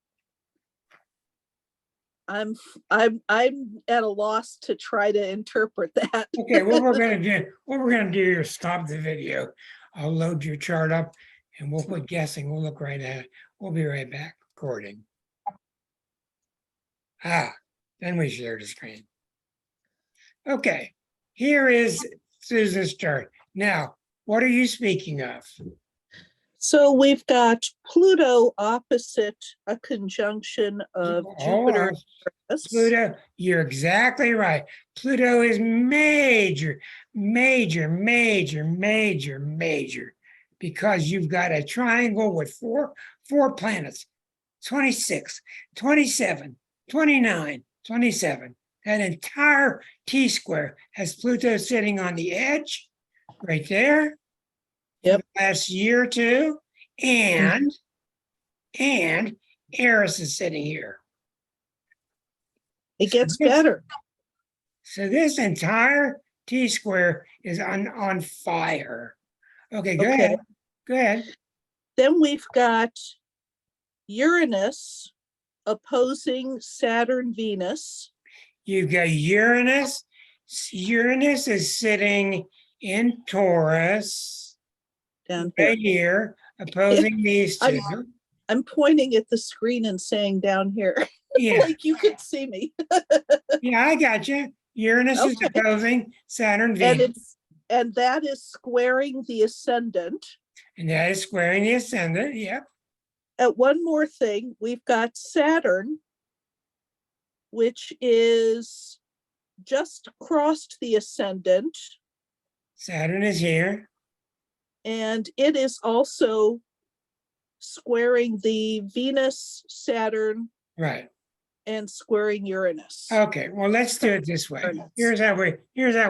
at a loss to try to interpret that. Okay, what we're gonna do is stop the video. I'll load your chart up and we'll quit guessing. We'll look right at it. We'll be right back recording. Then we share the screen. Okay, here is Susan's chart. Now, what are you speaking of? So we've got Pluto opposite a conjunction of Jupiter. Pluto, you're exactly right. Pluto is major, major, major, major, major, because you've got a triangle with four planets, 26, 27, 29, 27. That entire T-square has Pluto sitting on the edge, right there. Yep. For the last year or two, and Eris is sitting here. It gets better. So this entire T-square is on fire. Okay, go ahead. Go ahead. Then we've got Uranus opposing Saturn, Venus. You've got Uranus. Uranus is sitting in Taurus Down here. right here, opposing these two. I'm pointing at the screen and saying down here, Yeah. like you could see me. Yeah, I got you. Uranus is Okay. opposing Saturn, Venus. And that is squaring the ascendant. And that is squaring the ascendant. Yep. One more thing, we've got Saturn, which is just crossed the ascendant, Saturn is here. and it is also squaring the Venus, Saturn, Right. and squaring Uranus. Okay. Well, let's do it this way. Here's how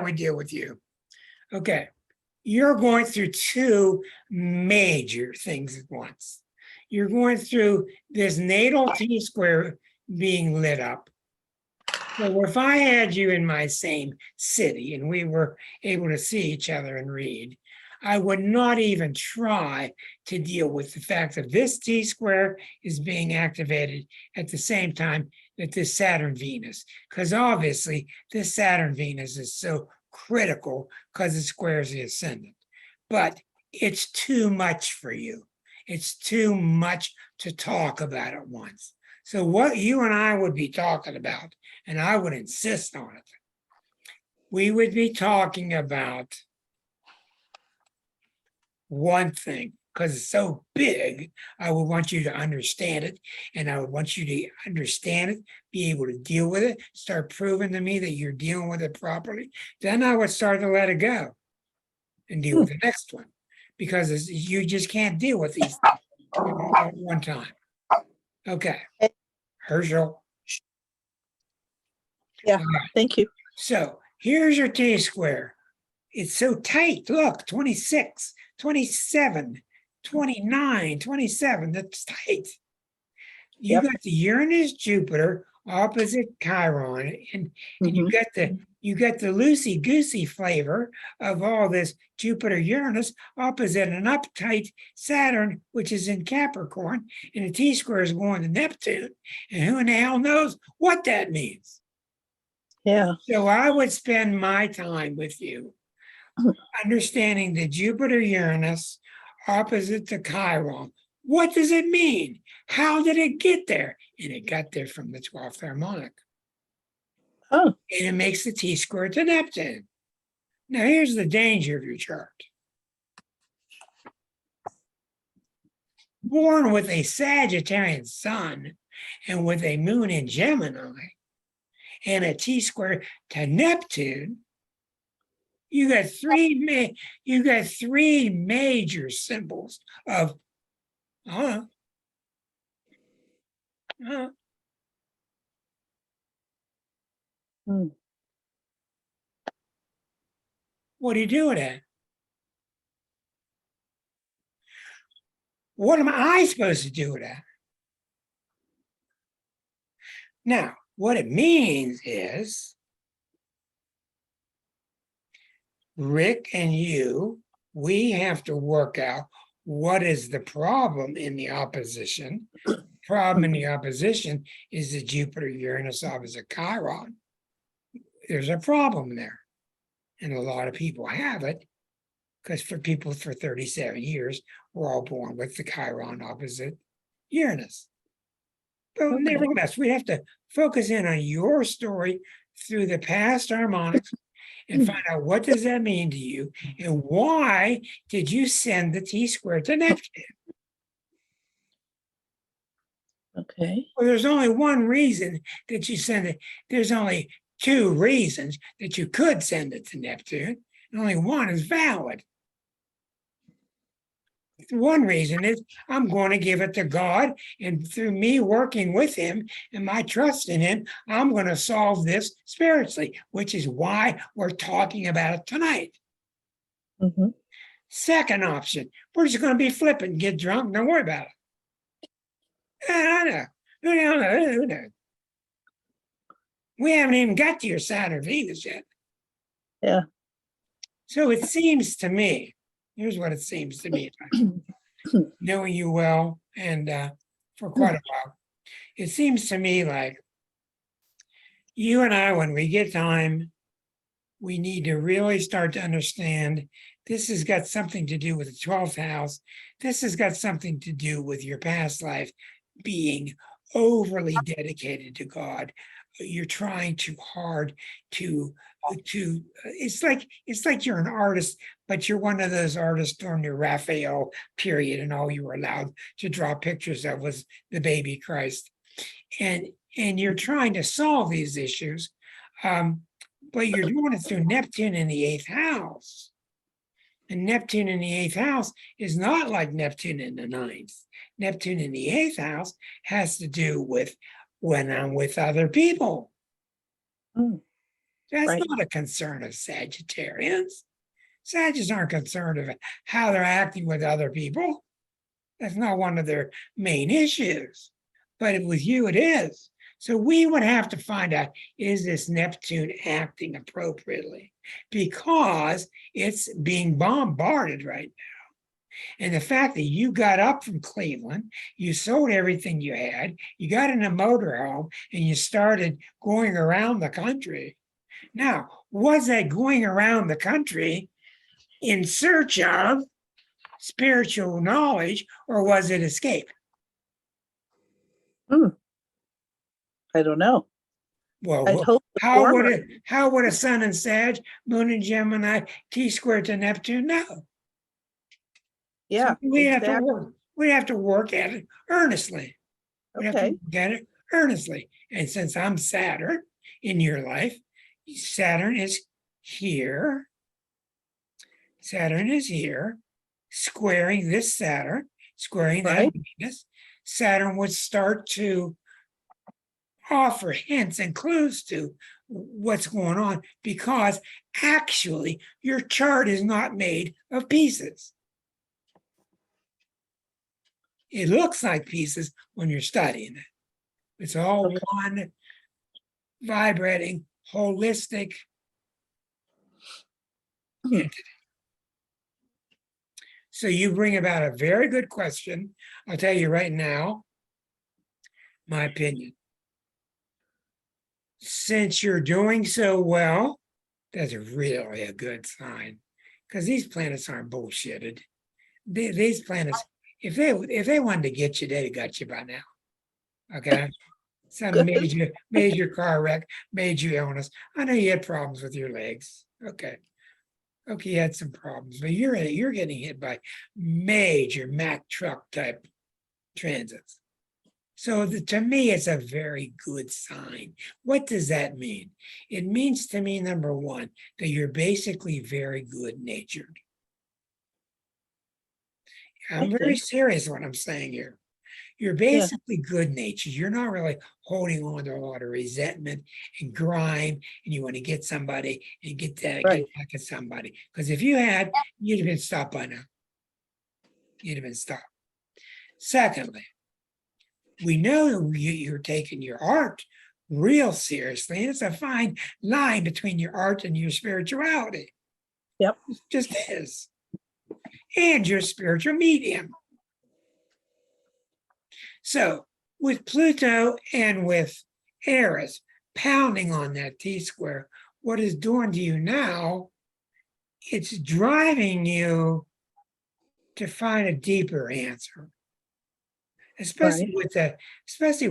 we deal with you. Okay. You're going through two major things at once. You're going through this natal T-square being lit up. So if I had you in my same city and we were able to see each other and read, I would not even try to deal with the fact that this T-square is being activated at the same time that this Saturn-Venus, because obviously this Saturn-Venus is so critical because it squares the ascendant. But it's too much for you. It's too much to talk about at once. So what you and I would be talking about, and I would insist on it, we would be talking about one thing, because it's so big, I would want you to understand it, and I would want you to understand it, be able to deal with it, start proving to me that you're dealing with it properly. Then I would start to let it go and deal with the next one, because you just can't deal with these at one time. Okay, Herschel. Yeah, thank you. So here's your T-square. It's so tight. Look, 26, 27, 29, 27. That's tight. You Yep. got the Uranus Jupiter opposite Chiron, and you Mhm. got the loosey goosey flavor of all this Jupiter Uranus opposite an uptight Saturn, which is in Capricorn, and the T-square is going to Neptune, and who in the hell knows what that means. Yeah. So I would spend my time with you understanding the Jupiter Uranus opposite to Chiron. What does it mean? How did it get there? And it got there from the 12th harmonic. Oh, And it makes the T square to Neptune. Now, here's the danger of your chart. Born with a Sagittarian sun and with a moon in Gemini and a T square to Neptune, you got three major symbols of Hmm. what do you do with that? What am I supposed to do with that? Now, what it means is Rick and you, we have to work out what is the problem in the opposition. Problem in the opposition is the Jupiter Uranus opposite Chiron. There's a problem there. And a lot of people have it because for people for 37 years, we're all born with the Chiron opposite Uranus. But Okay. nevertheless, we have to focus in on your story through the past harmonics and find out what does that mean to you and why did you send the T-square to Neptune? Okay. Well, there's only one reason that you send it. There's only two reasons that you could send it to Neptune. And only one is valid. One reason is I'm going to give it to God, and through me working with him and my trust in him, I'm going to solve this spiritually, which is why we're talking about it tonight. Mhm. Second option, we're just going to be flippant, get drunk, don't worry about it. I know. Who knows? We haven't even got to your Saturn Venus yet. Yeah. So it seems to me, here's what it seems to me, knowing you well and for quite a while, it seems to me like you and I, when we get time, we need to really start to understand this has got something to do with the 12th house. This has got something to do with your past life being overly dedicated to God. You're trying too hard to it's like you're an artist, but you're one of those artists during the Raphael period, and all you were allowed to draw pictures of was the baby Christ. And you're trying to solve these issues, but you're doing it through Neptune in the 8th house. And Neptune in the 8th house is not like Neptune in the 9th. Neptune in the 8th house has to do with when I'm with other people. Mm. That's Right. not a concern of Sagittarians. Sagittarians aren't concerned of how they're acting with other people. That's not one of their main issues. But with you, it is. So we would have to find out, is this Neptune acting appropriately? Because it's being bombarded right now. And the fact that you got up from Cleveland, you sold everything you had, you got in a motorhome, and you started going around the country. Now, was that going around the country in search of spiritual knowledge, or was it escape? I don't know. Well, I'd hope the how would former. a sun and Sag, moon and Gemini, T squared to Neptune know? Yeah, So we have to exactly. work. We have to work at it earnestly. We have to Okay. work at it earnestly. And since I'm Saturn in your life, Saturn is here. Saturn is here, squaring this Saturn, squaring that Right. Venus. Saturn would start to offer hints and clues to what's going on, because actually your chart is not made of pieces. It looks like pieces when you're studying it. It's all Okay. one vibrating, holistic Hmm. entity. So you bring about a very good question. I'll tell you right now, my opinion. Since you're doing so well, that's really a good sign, because these planets aren't bullshitted. These planets, if they wanted to get you, they'd have got you by now. Okay. Some Good. major car wreck, major illness. I know you had problems with your legs. Okay. Okay, you had some problems, but you're getting hit by major Mack truck type transits. So to me, it's a very good sign. What does that mean? It means to me, number one, that you're basically very good natured. I'm very Okay. serious what I'm saying here. You're basically good natured. You're not really holding on to a lot of resentment and grime, and you want to get somebody and get Right. back at somebody. Because if you had, you'd have been stopped by now. You'd have been stopped. Secondly, we know you're taking your art real seriously, and it's a fine line between your art and your spirituality. Yep. It just is. And your spiritual medium. So with Pluto and with Eris pounding on that T-square, what it's doing to you now, it's driving you to find a deeper answer. Especially Right.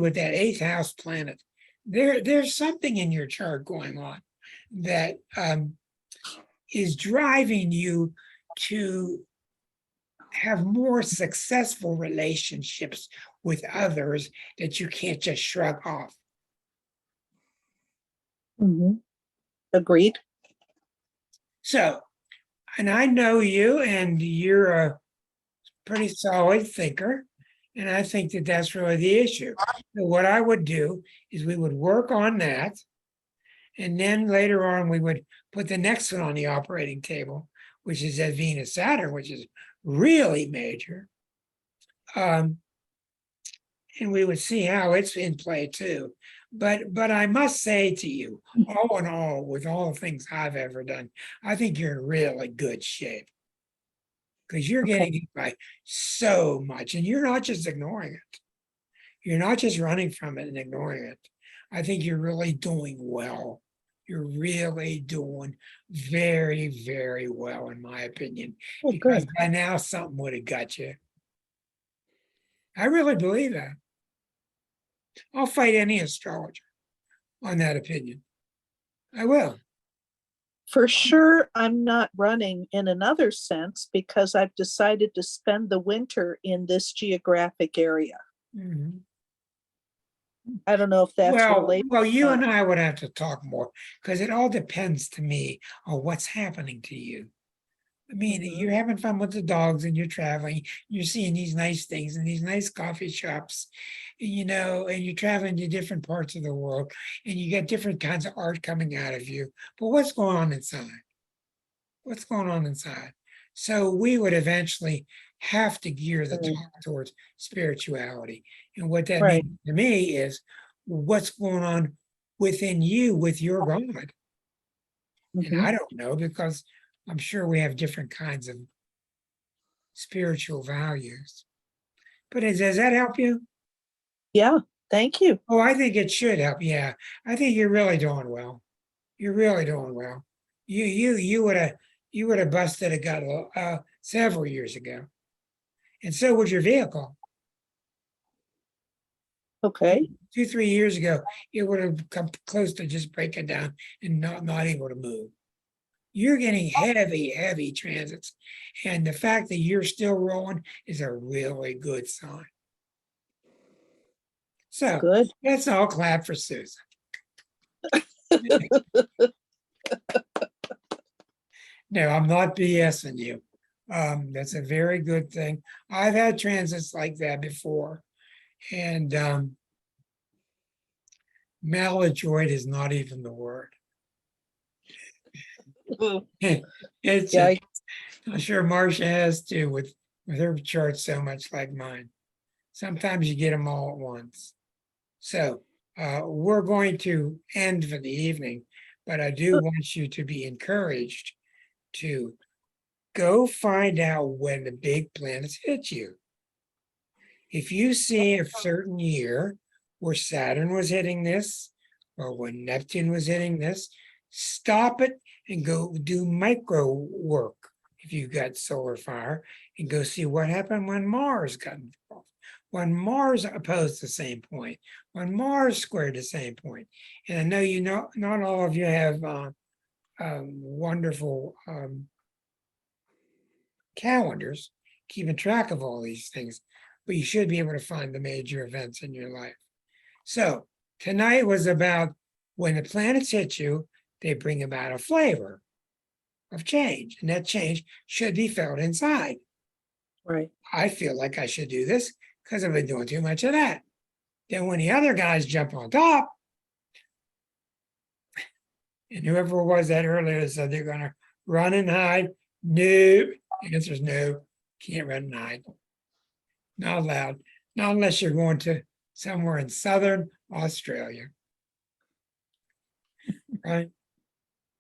with that eighth house planet. There's something in your chart going on that is driving you to have more successful relationships with others that you can't just shrug off. Mhm. Agreed. So, and I know you, and you're a pretty solid thinker, and I think that that's really the issue. So what I would do is we would work on that, and then later on we would put the next one on the operating table, which is at Venus Saturn, which is really major. And we would see how it's in play too. But I must say to you, all in all, with all the things I've ever done, I think you're in really good shape, because you're Okay. getting hit by so much, and you're not just ignoring it. You're not just running from it and ignoring it. I think you're really doing well. You're really doing very, very well, in my opinion, Oh, because good. by now something would have got you. I really believe that. I'll fight any astrologer on that opinion. I will. For sure, I'm not running in another sense because I've decided to spend the winter in this geographic area. Mhm. I don't know if that's related. Well, you or and not. I would have to talk more, because it all depends to me on what's happening to you. I mean, Mhm. you're having fun with the dogs and you're traveling, you're seeing these nice things and these nice coffee shops, and you're traveling to different parts of the world, and you get different kinds of art coming out of you. But what's going on inside? What's going on inside? So we would eventually have to gear the Mm. talk towards spirituality. And what that Right. means to me is what's going on within you with your God. And Mhm. I don't know, because I'm sure we have different kinds of spiritual values. But does that help you? Yeah. Thank you. Oh, I think it should help. Yeah, I think you're really doing well. You're really doing well. You would have busted a gut several years ago, and so would your vehicle. Okay. 2, 3 years ago, it would have come close to just breaking down and not able to move. You're getting heavy, heavy transits, and the fact that you're still rolling is a really good sign. So Good. let's all clap for Susan. No, I'm not BSing you. That's a very good thing. I've had transits like that before, and Maladroit is not even the word. Mm, It's, Yeah, I'm sure Marcia has too with her chart so much like mine. Sometimes you get them all at once. So we're going to end for the evening, but I do want you to be encouraged to go find out when the big planets hit you. If you see a certain year where Saturn was hitting this, or when Neptune was hitting this, stop it and go do micro work if you've got solar fire, and go see what happened when Mars got involved, when Mars opposed the same point, when Mars squared the same point. And I know you know not all of you have wonderful calendars keeping track of all these things, but you should be able to find the major events in your life. So tonight was about when the planets hit you, they bring about a flavor of change, and that change should be felt inside. right. I feel like I should do this because I've been doing too much of that. Then when the other guys jump on top, and whoever was that earlier said they're going to run and hide, no, the answer is no, can't run and hide. Not allowed, not unless you're going to somewhere in southern Australia. Right?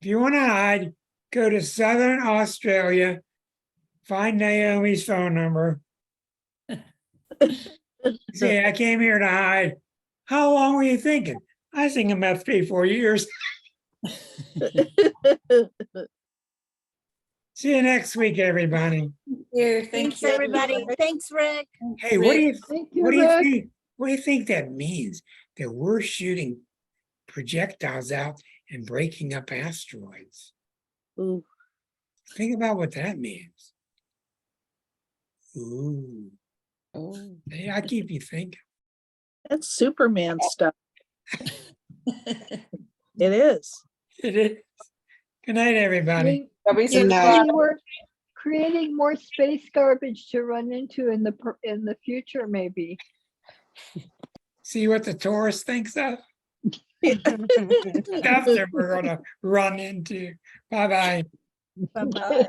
If you want to hide, go to southern Australia, find Naomi's phone number. Say, I came here to hide. How long were you thinking? I was thinking about 3-4 years. See you next week, everybody. Here, Thanks, everybody. Thanks, Rick. Hey, what do you Thank what do you Rick. think? What do you think that means? That we're shooting projectiles out and breaking up asteroids. Ooh, Think about what that means. Ooh, Oh. hey, I keep you thinking. that's Superman stuff. It is. It is. Good night, everybody. Probably Creating some creating more space garbage to run into in the future, maybe. See what the Taurus thinks of? Stuff that we're gonna run into. Bye-bye. Bye-bye.